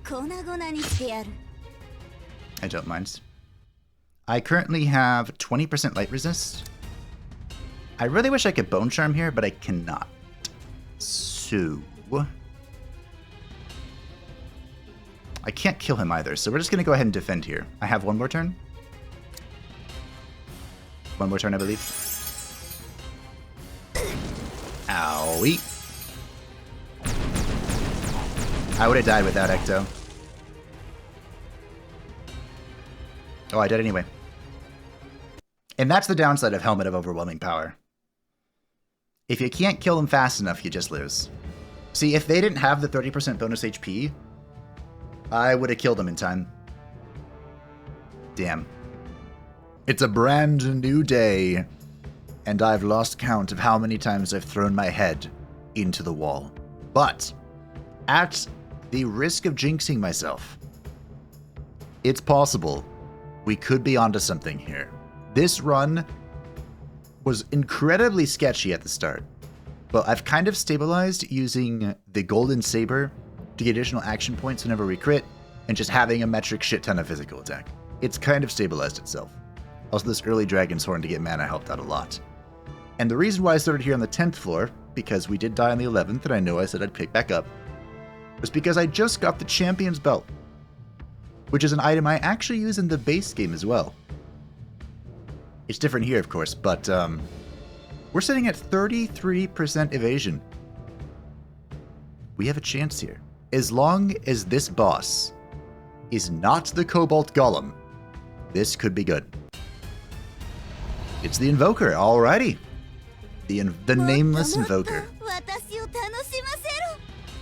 I don't mind. I currently have 20% light resist. I really wish I could Bone Charm here, but I cannot. So... I can't kill him either, so we're just going to go ahead and defend here. I have one more turn. One more turn, I believe. Owie. I would have died without Ecto. Oh, I did anyway. And that's the downside of Helmet of Overwhelming Power. If you can't kill them fast enough, you just lose. See, if they didn't have the 30% bonus HP, I would have killed them in time. Damn. It's a brand new day, and I've lost count of how many times I've thrown my head into the wall. But, at the risk of jinxing myself, it's possible we could be onto something here. This run was incredibly sketchy at the start, but I've kind of stabilized using the Golden Saber to get additional action points whenever we crit, and just having a metric shit ton of physical attack. It's kind of stabilized itself. Also, this early Dragon's Horn to get mana helped out a lot. And the reason why I started here on the 10th floor, because we did die on the 11th, and I know I said I'd pick back up, was because I just got the Champion's Belt, which is an item I actually use in the base game as well. It's different here, of course, but we're sitting at 33% evasion. We have a chance here. As long as this boss is not the Cobalt Golem, this could be good. It's the Invoker, alrighty. The Nameless Invoker.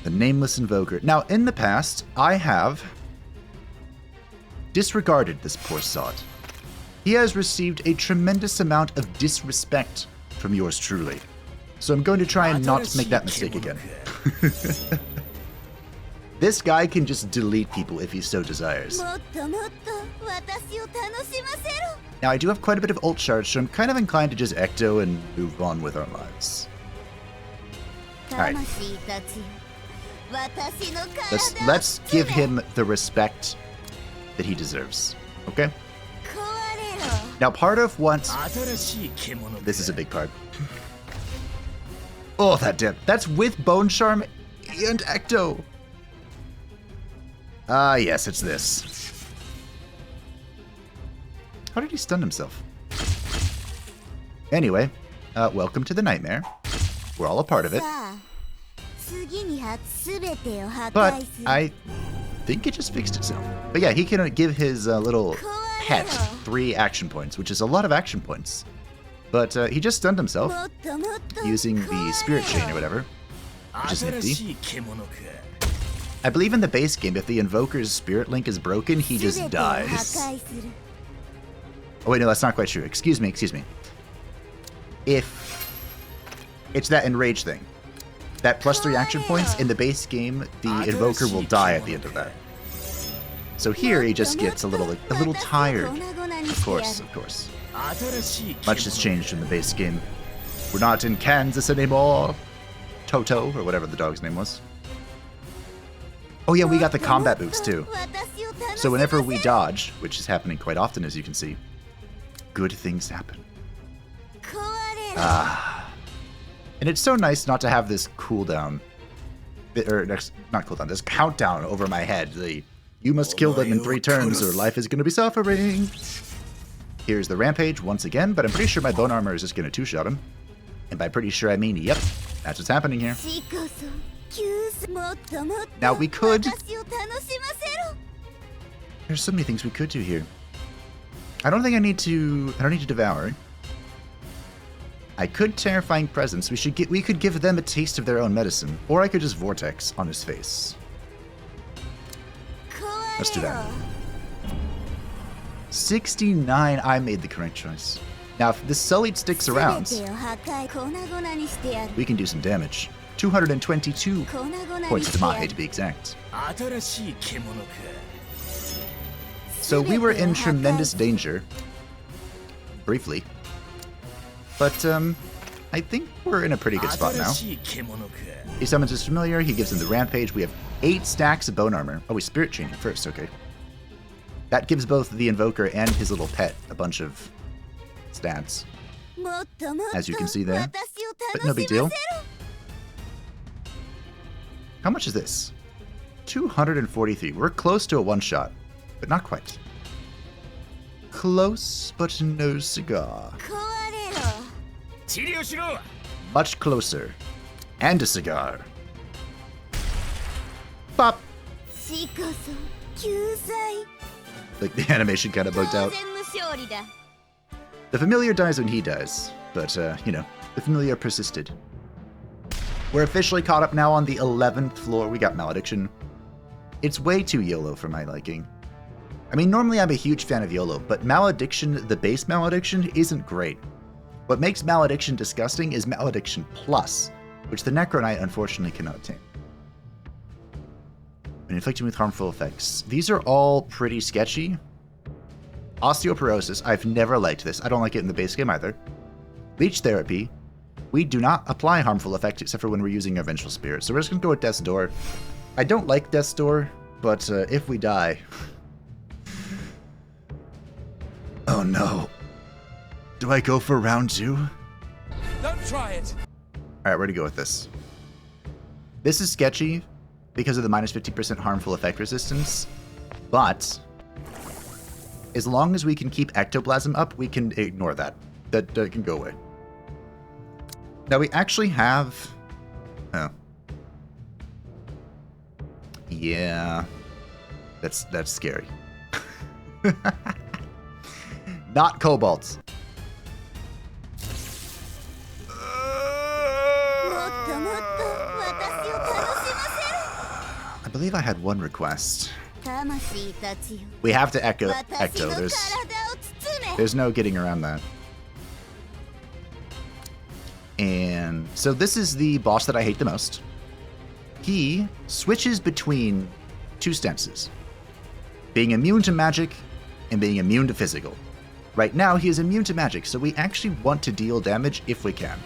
The Nameless Invoker. Now, in the past, I have disregarded this poor sod. He has received a tremendous amount of disrespect from yours truly. So I'm going to try and not make that mistake again. This guy can just delete people if he so desires. Now, I do have quite a bit of ult charge, so I'm kind of inclined to just Ecto and move on with our lives. Alright. Let's give him the respect that he deserves. Okay? Now, part of what... This is a big part. Oh, that dip. That's with Bone Charm and Ecto. Ah, yes, it's this. How did he stun himself? Anyway, welcome to the nightmare. We're all a part of it. But I think it just fixed itself. But yeah, he can give his little pet 3 action points, which is a lot of action points. But he just stunned himself using the Spirit Chain or whatever, which is nifty. I believe in the base game, if the Invoker's Spirit Link is broken, he just dies. Oh wait, no, that's not quite true. Excuse me. If it's that Enrage thing, that +3 action points, in the base game, the Invoker will die at the end of that. So here he just gets a little tired. Of course. Much has changed in the base game. We're not in Kansas anymore. Toto, or whatever the dog's name was. Oh yeah, we got the combat boost too. So whenever we dodge, which is happening quite often as you can see, good things happen. And it's so nice not to have this cooldown, or not cooldown, this countdown over my head. You must kill them in 3 turns or life is going to be suffering. Here's the Rampage once again, but I'm pretty sure my Bone Armor is just going to 2-shot him. And by pretty sure I mean, yep, that's what's happening here. Now we could... There's so many things we could do here. I don't need to Devour. I could Terrifying Presence. We could give them a taste of their own medicine. Or I could just Vortex on his face. Let's do that. 69, I made the correct choice. Now, if this Sullied sticks around, we can do some damage. 222 points to Mahe, to be exact. So we were in tremendous danger. Briefly. But, I think we're in a pretty good spot now. He summons his familiar, he gives him the rampage. We have 8 stacks of bone armor. Oh, we spirit chaining first, okay. That gives both the invoker and his little pet a bunch of stats, as you can see there. But no big deal. How much is this? 243. We're close to a one-shot, but not quite. Close, but no cigar. Much closer. And a cigar. Pop! Like the animation kind of bugged out. The familiar dies when he dies, but, you know, the familiar persisted. We're officially caught up now on the 11th floor. We got Malediction. It's way too YOLO for my liking. I mean, normally I'm a huge fan of YOLO, but Malediction, the base Malediction, isn't great. What makes Malediction disgusting is Malediction Plus, which the Necro Knight unfortunately cannot obtain. And inflicting with harmful effects. These are all pretty sketchy. Osteoporosis, I've never liked this. I don't like it in the base game either. Leech Therapy, we do not apply harmful effects except for when we're using our Vengeful Spirit. So we're just going to go with Death's Door. I don't like Death's Door, but if we die... Oh no. Do I go for round 2?
Don't try it.
Alright, we're going to go with this. This is sketchy because of the minus 50% harmful effect resistance, but as long as we can keep Ectoplasm up, we can ignore that. That can go away. Now we actually have... Oh. Yeah. That's scary. Not Cobalt. I believe I had one request. We have to Ecto. There's no getting around that. And so this is the boss that I hate the most. He switches between 2 stances. Being immune to magic and being immune to physical. Right now, he is immune to magic, so we actually want to deal damage if we can.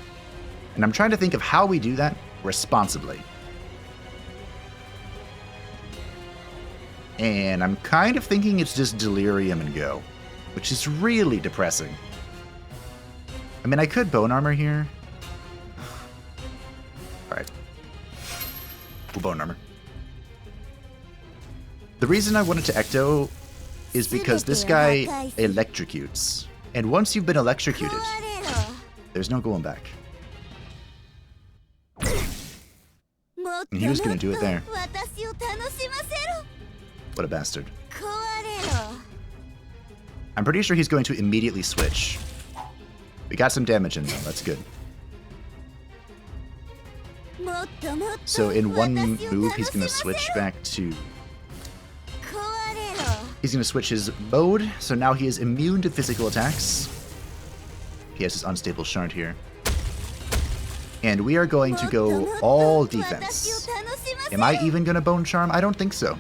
And I'm trying to think of how we do that responsibly. And I'm kind of thinking it's just Delirium and go, which is really depressing. I mean, I could Bone Armor here. Alright. We'll Bone Armor. The reason I wanted to Ecto is because this guy electrocutes. And once you've been electrocuted, there's no going back. And he was going to do it there. What a bastard. I'm pretty sure he's going to immediately switch. We got some damage in though, that's good. So in one move, he's going to switch back to... He's going to switch his mode, so now he is immune to physical attacks. He has his unstable shard here. And we are going to go all defense. Am I even going to Bone Charm? I don't think so.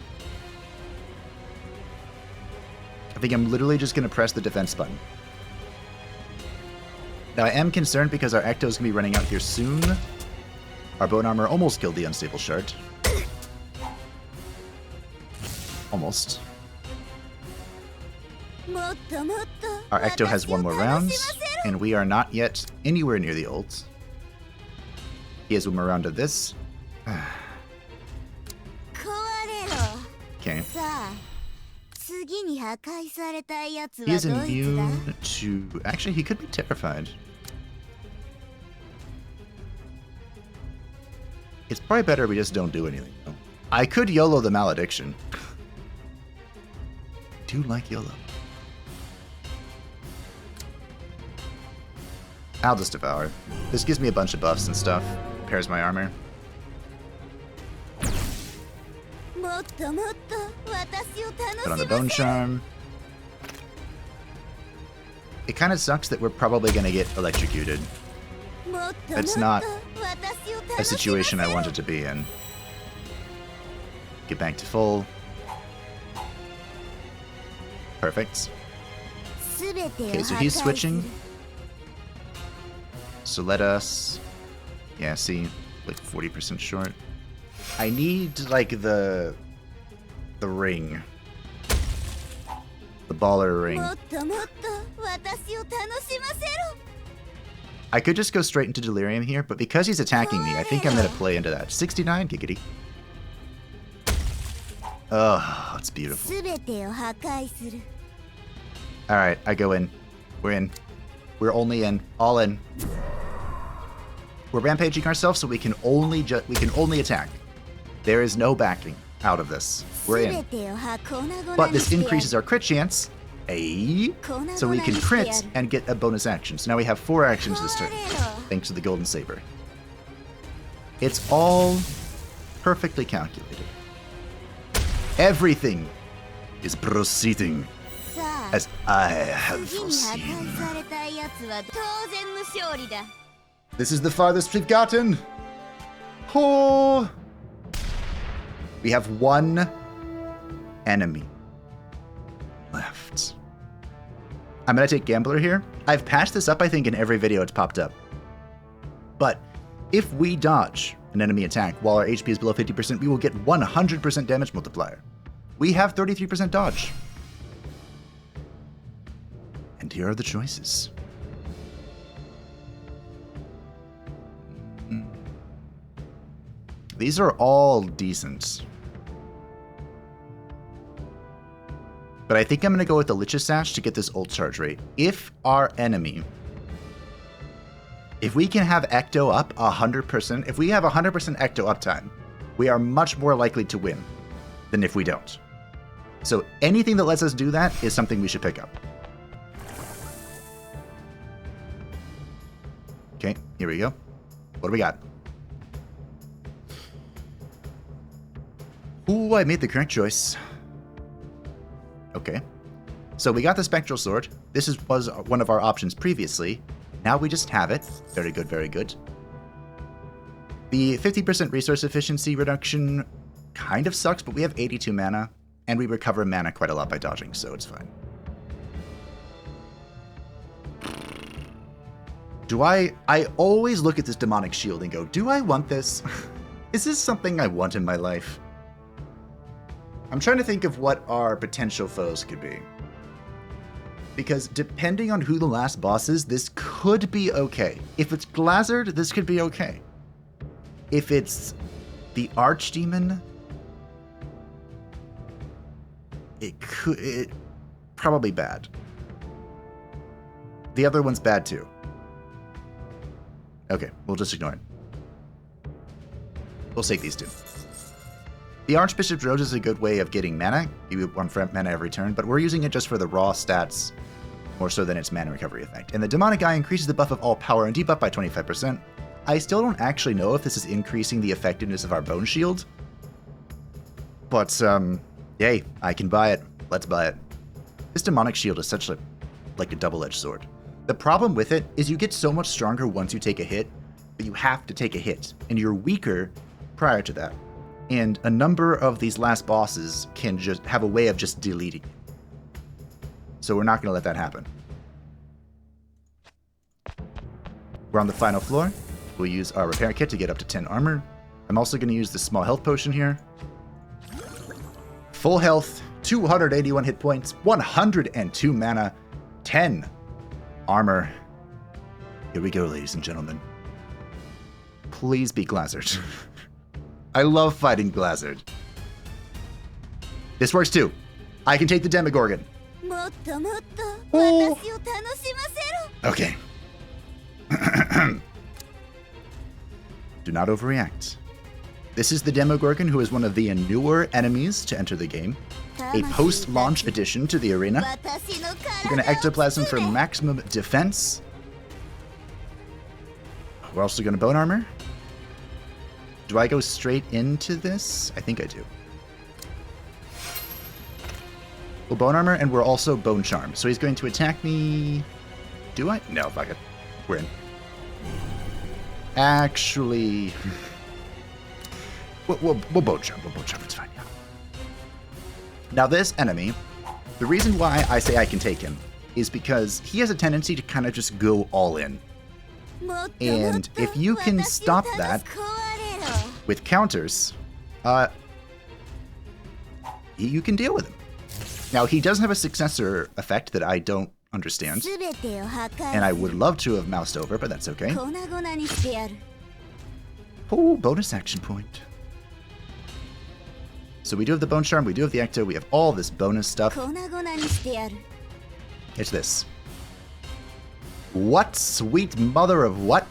I think I'm literally just going to press the defense button. Now I am concerned because our Ecto is going to be running out here soon. Our Bone Armor almost killed the unstable shard. Almost. Our Ecto has 1 more round, and we are not yet anywhere near the ult. He has 1 more round of this. Okay. He is immune to... Actually, he could be terrified. It's probably better we just don't do anything, though. I could YOLO the Malediction. I do like YOLO. I'll just Devour. This gives me a bunch of buffs and stuff. Repairs my armor. Put on the Bone Charm. It kind of sucks that we're probably going to get electrocuted. That's not a situation I wanted to be in. Get back to full. Perfect. Okay, so he's switching. So let us... Yeah, see? Like 40% short. I need, like, the ring. The baller ring. I could just go straight into Delirium here, but because he's attacking me, I think I'm going to play into that. 69, giggity. Oh, that's beautiful. Alright, I go in. We're in. We're only in. All in. We're rampaging ourselves, so we can only attack. There is no backing out of this. We're in. But this increases our crit chance. So we can crit and get a bonus action. So now we have 4 actions this turn, thanks to the Golden Saber. It's all perfectly calculated. Everything is proceeding as I have foreseen. This is the farthest we've gotten. Oh! We have 1 enemy left. I'm gonna take Gambler here. I've patched this up, I think, in every video it's popped up. But if we dodge an enemy attack while our HP is below 50%, we will get 100% damage multiplier. We have 33% dodge. And here are the choices. These are all decent. But I think I'm going to go with the Lich's Sash to get this ult charge rate. If our enemy... If we can have Ecto up 100%, if we have 100% Ecto uptime, we are much more likely to win than if we don't. So anything that lets us do that is something we should pick up. Okay, here we go. What do we got? Ooh, I made the correct choice. Okay. So we got the Spectral Sword. This was one of our options previously. Now we just have it. Very good, very good. The 50% resource efficiency reduction kind of sucks, but we have 82 mana, and we recover mana quite a lot by dodging, so it's fine. I always look at this Demonic Shield and go, do I want this? Is this something I want in my life? I'm trying to think of what our potential foes could be. Because depending on who the last boss is, this could be okay. If it's Glazzard, this could be okay. If it's the Archdemon, it probably bad. The other one's bad too. Okay, we'll just ignore it. We'll take these two. The Archbishop's Rose is a good way of getting mana. You get 1 mana every turn, but we're using it just for the raw stats, more so than its mana recovery effect. And the Demonic Eye increases the buff of all power and debuff by 25%. I still don't actually know if this is increasing the effectiveness of our Bone Shield. But, yay, I can buy it. Let's buy it. This Demonic Shield is such like a double-edged sword. The problem with it is you get so much stronger once you take a hit, but you have to take a hit, and you're weaker prior to that. And a number of these last bosses can just have a way of just deleting you. So we're not going to let that happen. We're on the final floor. We'll use our repair kit to get up to 10 armor. I'm also going to use the small health potion here. Full health, 281 hit points, 102 mana, 10 armor. Here we go, ladies and gentlemen. Please be Glazzard. I love fighting Glazzard. This works too. I can take the Demogorgon. Oh. Okay. Do not overreact. This is the Demogorgon, who is one of the newer enemies to enter the game. A post-launch addition to the arena. We're going to Ectoplasm for maximum defense. We're also going to Bone Armor. Do I go straight into this? I think I do. We'll Bone Armor, and we're also Bone Charm. So he's going to attack me... Do I? No, fuck it. We're in. Actually... We'll Bone Charm. We'll Bone Charm. It's fine. Yeah. Now this enemy, the reason why I say I can take him is because he has a tendency to kind of just go all in. And if you can stop that with counters, you can deal with him. Now, he doesn't have a successor effect that I don't understand, and I would love to have moused over, but that's okay. Oh, bonus action point. So we do have the Bone Charm, we do have the Ecto, we have all this bonus stuff. It's this. What? Sweet mother of what?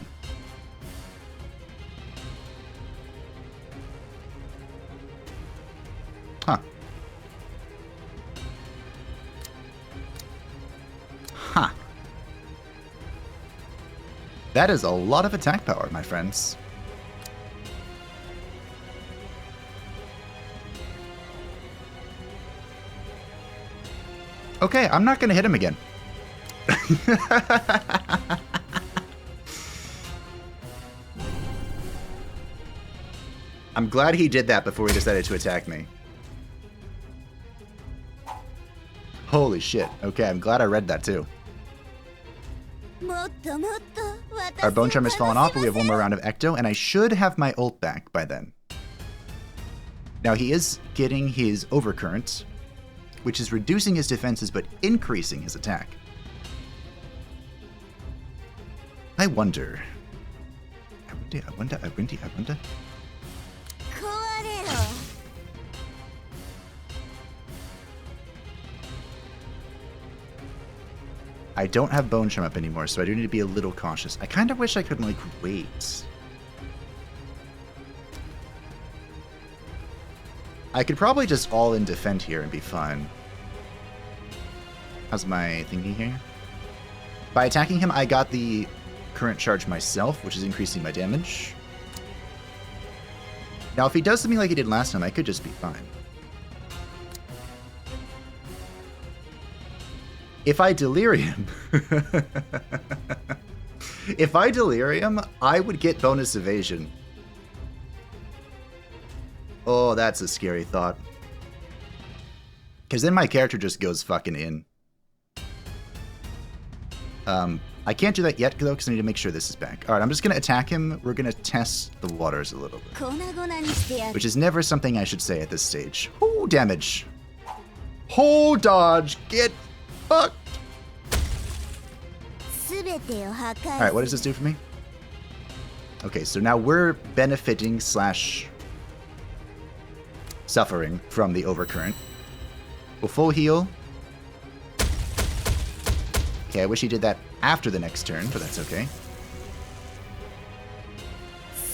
Huh. Huh. That is a lot of attack power, my friends. Okay, I'm not gonna hit him again. I'm glad he did that before he decided to attack me. Holy shit. Okay, I'm glad I read that too. Our Bone Charm has fallen off, but we have one more round of Ecto, and I should have my ult back by then. Now, he is getting his Overcurrent, which is reducing his defenses but increasing his attack. I wonder. I wonder. I don't have Bone Charm up anymore, so I do need to be a little cautious. I kind of wish I could, like, wait. I could probably just all-in defend here and be fine. How's my thingy here? By attacking him, I got the current charge myself, which is increasing my damage. Now, if he does something like he did last time, I could just be fine. If I Delirium... if I Delirium, I would get bonus evasion. Oh, that's a scary thought. Because then my character just goes fucking in. I can't do that yet, though, because I need to make sure this is back. Alright, I'm just going to attack him. We're going to test the waters a little bit. Which is never something I should say at this stage. Oh, damage. Oh, dodge. Get fucked. Alright, what does this do for me? Okay, so now we're benefiting / suffering from the Overcurrent. We'll full heal. Okay, I wish he did that after the next turn, but that's okay.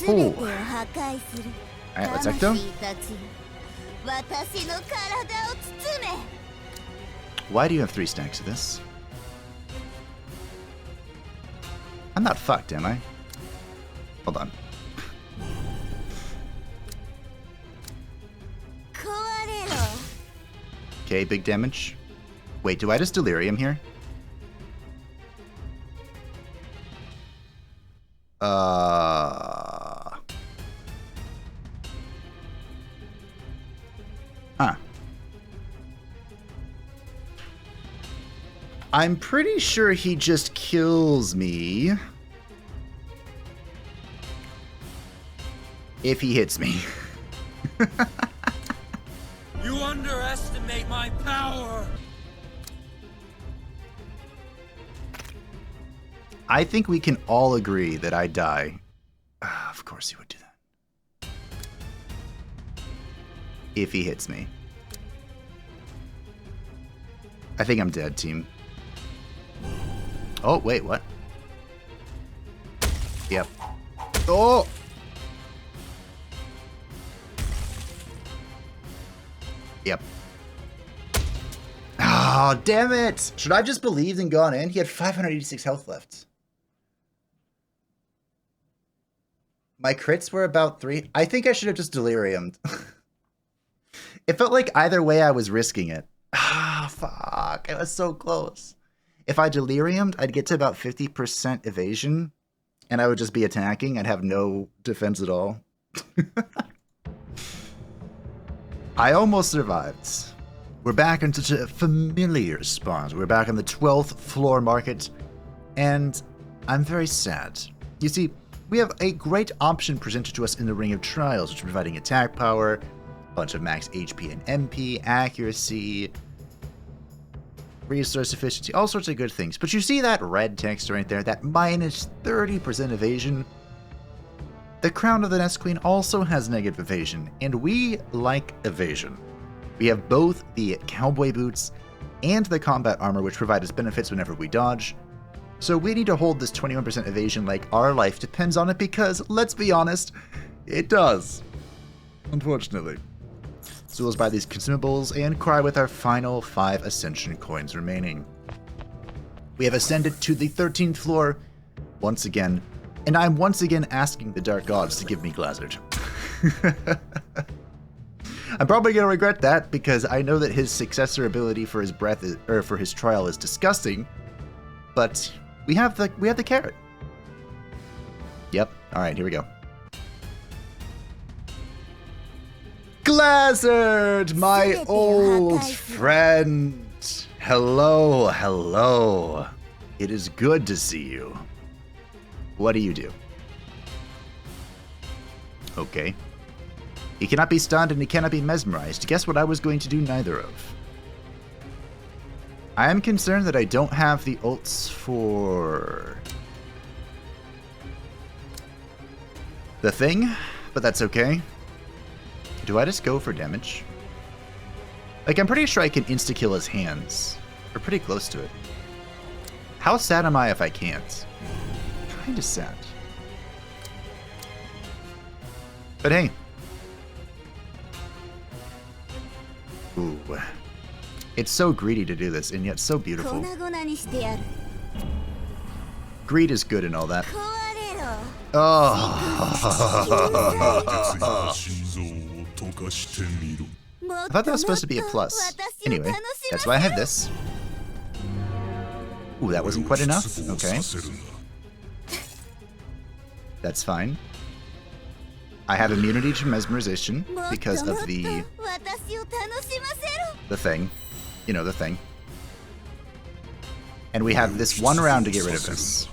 Ooh. Alright, let's Ecto. Why do you have 3 stacks of this? I'm not fucked, am I? Hold on. Okay, big damage. Wait, do I just Delirium here? Huh. I'm pretty sure he just kills me if he hits me.
You underestimate my power!
I think we can all agree that I die. Of course he would do that. If he hits me. I think I'm dead, team. Oh, wait, what? Yep. Oh! Yep. Oh, damn it! Should I have just believed and gone in? He had 586 health left. My crits were about 3. I think I should have just Deliriumed. It felt like either way I was risking it. Ah, fuck. It was so close. If I Deliriumed, I'd get to about 50% evasion, and I would just be attacking. I'd have no defense at all. I almost survived. We're back in such a familiar spot. We're back on the 12th floor market, and I'm very sad. You see, we have a great option presented to us in the Ring of Trials, which is providing attack power, a bunch of max HP and MP, accuracy, resource efficiency, all sorts of good things. But you see that red text right there, that minus 30% evasion? The Crown of the Nest Queen also has negative evasion, and we like evasion. We have both the cowboy boots and the combat armor, which provide us benefits whenever we dodge. So we need to hold this 21% evasion like our life depends on it, because, let's be honest, it does. Unfortunately. So let's buy these consumables and cry with our final 5 Ascension coins remaining. We have ascended to the 13th floor once again, and I'm once again asking the Dark Gods to give me Glazzard. I'm probably going to regret that, because I know that his successor ability for his breath or for his trial is disgusting, but we have the carrot. Yep. All right, here we go. Glazzard, my old friend. Hello, hello. It is good to see you. What do you do? Okay. He cannot be stunned and he cannot be mesmerized. Guess what I was going to do neither of? I am concerned that I don't have the ults for the thing, but that's okay. Do I just go for damage? Like, I'm pretty sure I can insta-kill his hands. We're pretty close to it. How sad am I if I can't? Kinda sad. But hey. Ooh. It's so greedy to do this, and yet so beautiful. Greed is good and all that. Oh. I thought that was supposed to be a plus. Anyway, that's why I have this. Ooh, that wasn't quite enough. Okay. That's fine. I have immunity to mesmerization because of the thing. You know, the thing. And we have this one round to get rid of this.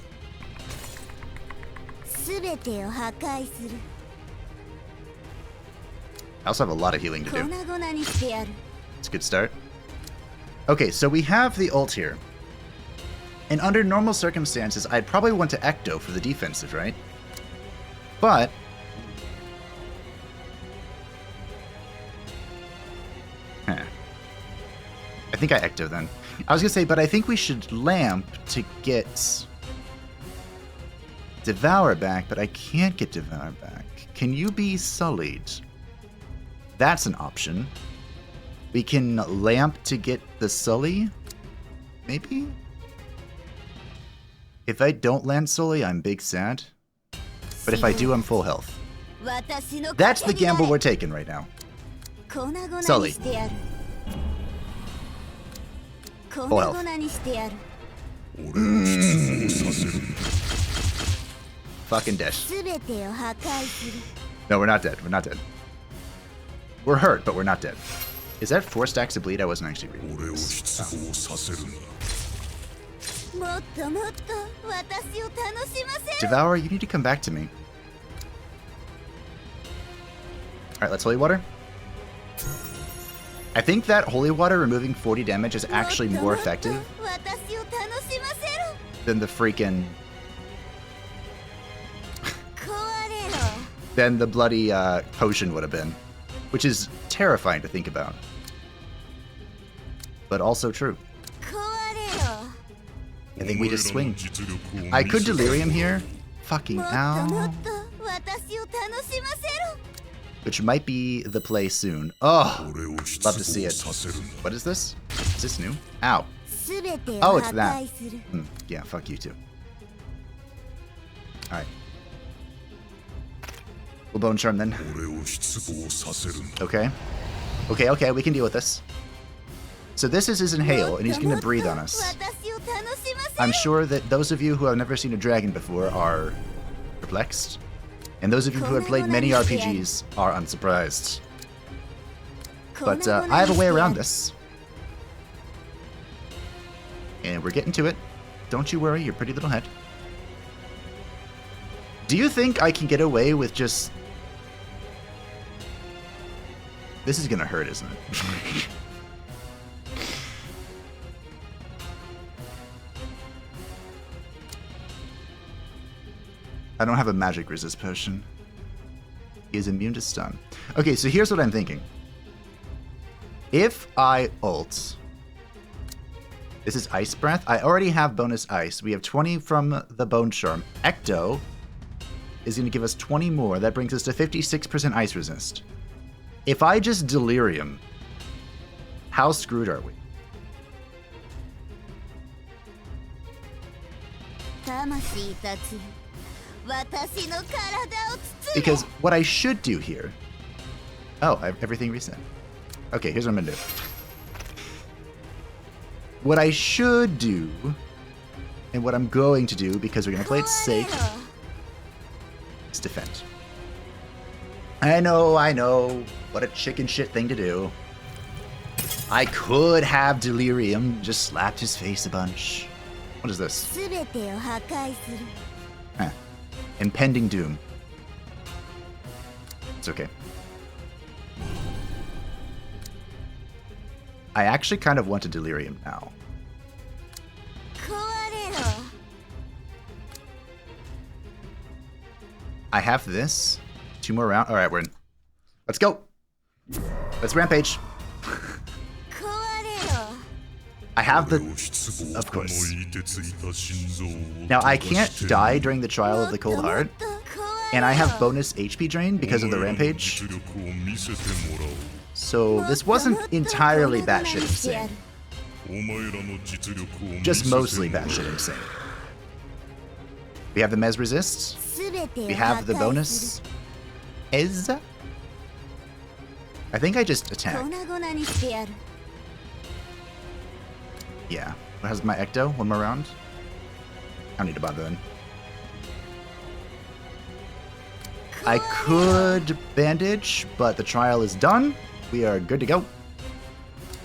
I also have a lot of healing to do. It's a good start. Okay, so we have the ult here. And under normal circumstances, I'd probably want to Ecto for the defensive, right? But I think I Ecto then. I was gonna say, but I think we should Lamp to get Devour back, but I can't get Devour back. Can you be Sullied? That's an option. We can Lamp to get the Sully? Maybe? If I don't land Sully, I'm big sad. But if I do, I'm full health. That's the gamble we're taking right now. Sully. Full health. Fucking dead. No, we're not dead. We're not dead. We're hurt, but we're not dead. Is that 4 stacks of bleed? I wasn't actually reading this. Oh. Devour, you need to come back to me. Alright, let's Holy Water. I think that Holy Water removing 40 damage is actually more effective than the freaking... than the bloody potion would have been. Which is terrifying to think about. But also true. I think we just swing. I could Delirium here. Fucking ow. Which might be the play soon. Oh, love to see it. What is this? Is this new? Ow. Oh, it's that. Yeah, fuck you too. Alright. We'll Bone Charm then. Okay. Okay, we can deal with this. So this is his Inhale, and he's going to breathe on us. I'm sure that those of you who have never seen a dragon before are perplexed. And those of you who have played many RPGs are unsurprised. But I have a way around this. And we're getting to it. Don't you worry, your pretty little head. Do you think I can get away with just... This is gonna hurt, isn't it? I don't have a magic resist potion. He is immune to stun. Okay, so here's what I'm thinking. If I ult... This is Ice Breath. I already have bonus Ice. We have 20 from the Bone Charm. Ecto is going to give us 20 more. That brings us to 56% Ice Resist. If I just Delirium, how screwed are we? Because what I should do here... Oh, everything reset. Okay, here's what I'm going to do. What I should do, and what I'm going to do, because we're going to play it safe, is defend. I know, what a chicken shit thing to do. I could have Delirium, just slapped his face a bunch. What is this? Huh. Impending Doom. It's okay. I actually kind of want to Delirium now. I have this. 2 more rounds. Alright, we're in. Let's go. Let's rampage. I have the... Of course. Now, I can't die during the Trial of the Cold Heart. And I have bonus HP drain because of the rampage. So this wasn't entirely batshit insane. Just mostly batshit insane. We have the Mez Resist. We have the bonus. Ez? I think I just attack. Yeah. How's my Ecto? 1 more round? I don't need to bother then. I could bandage, but the trial is done. We are good to go.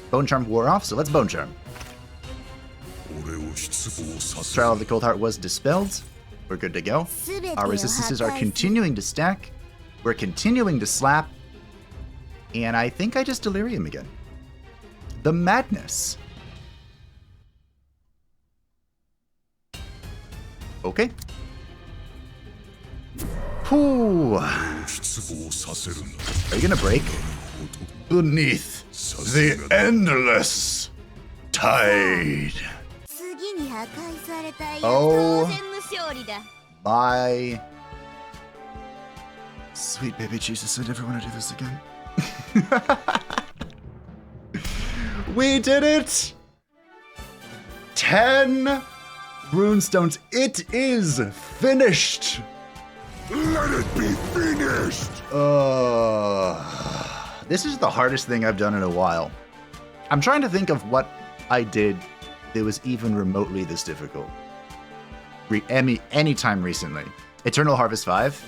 Bone Charm wore off, so let's Bone Charm. Trial of the Cold Heart was dispelled. We're good to go. Our resistances are continuing to stack. We're continuing to slap. And I think I just Delirium again. The madness. Okay. Whew. Are you gonna break? Beneath the endless tide. Oh my sweet baby Jesus, I never want to do this again. We did it! 10 Runestones. It is finished!
Let it be finished!
This is the hardest thing I've done in a while. I'm trying to think of what I did that was even remotely this difficult. Anytime recently. Eternal Harvest 5?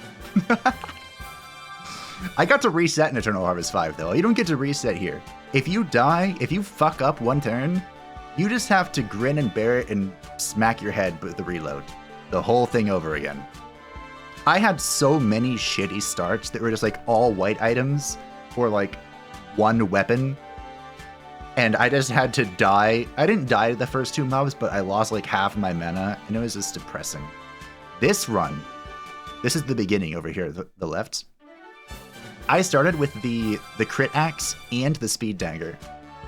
I got to reset in Eternal Harvest 5, though. You don't get to reset here. If you die, if you fuck up one turn, you just have to grin and bear it and smack your head with the reload. The whole thing over again. I had so many shitty starts that were just like all white items or like one weapon. And I just had to die. I didn't die to the first 2 mobs, but I lost like half my mana, and it was just depressing. This run, this is the beginning over here, the left. I started with the crit axe and the speed dagger.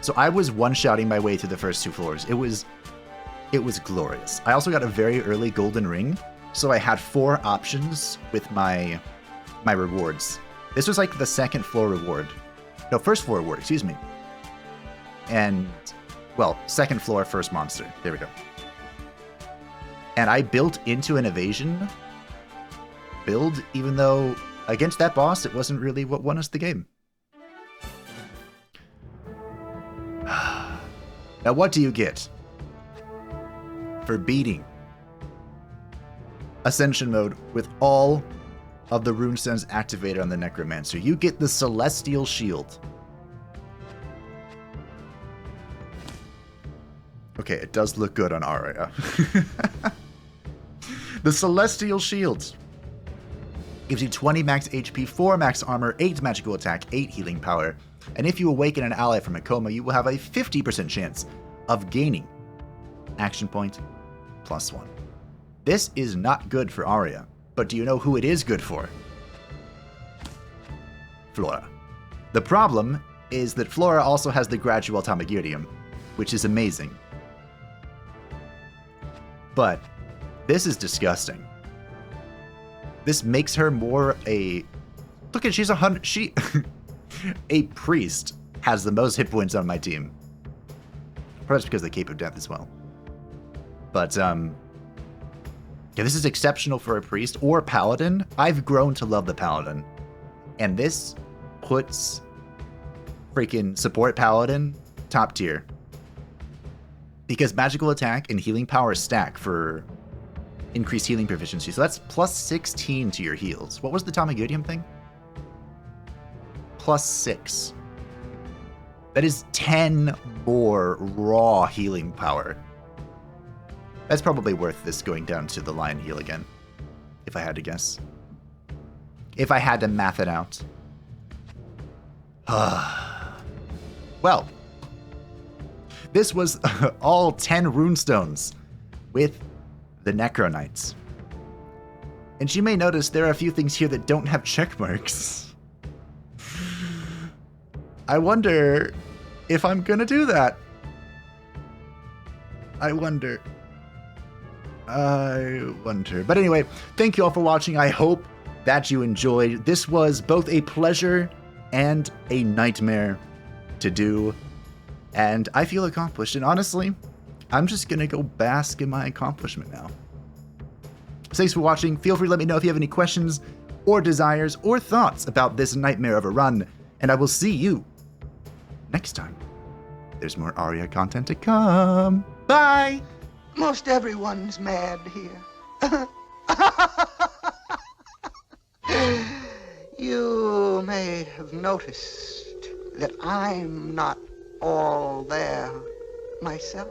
So I was one-shotting my way through the first 2 floors. It was glorious. I also got a very early golden ring, so I had 4 options with my rewards. This was like the second floor reward. No, first floor reward, excuse me. And, well, second floor, first monster. There we go. And I built into an evasion build, even though against that boss, it wasn't really what won us the game. Now, what do you get for beating Ascension mode with all of the Runestones activated on the Necromancer? You get the Celestial Shield. Okay, it does look good on Aria. The Celestial Shield. Gives you 20 max HP, 4 max armor, 8 magical attack, 8 healing power. And if you awaken an ally from a coma, you will have a 50% chance of gaining action point +1. This is not good for Aria, but do you know who it is good for? Flora. The problem is that Flora also has the gradual Tamagirium, which is amazing. But this is disgusting. This makes her more a... Look at, she's 100... She... a priest has the most hit points on my team. Perhaps because of the Cape of Death as well. But, yeah, this is exceptional for a priest or paladin. I've grown to love the paladin. And this puts freaking support paladin top tier. Because magical attack and healing power stack for increased healing proficiency. So that's +16 to your heals. What was the Tamagirium thing? +6. That is 10 more raw healing power. That's probably worth this going down to the lion heal again, if I had to guess. If I had to math it out. Well, this was all 10 runestones with the Necro Knights. And you may notice there are a few things here that don't have check marks. I wonder if I'm gonna do that. I wonder. But anyway, thank you all for watching. I hope that you enjoyed. This was both a pleasure and a nightmare to do. And I feel accomplished. And honestly, I'm just gonna go bask in my accomplishment now. Thanks for watching. Feel free to let me know if you have any questions or desires or thoughts about this nightmare of a run. And I will see you next time. There's more ARIA content to come. Bye!
Most everyone's mad here. You may have noticed that I'm not all there myself.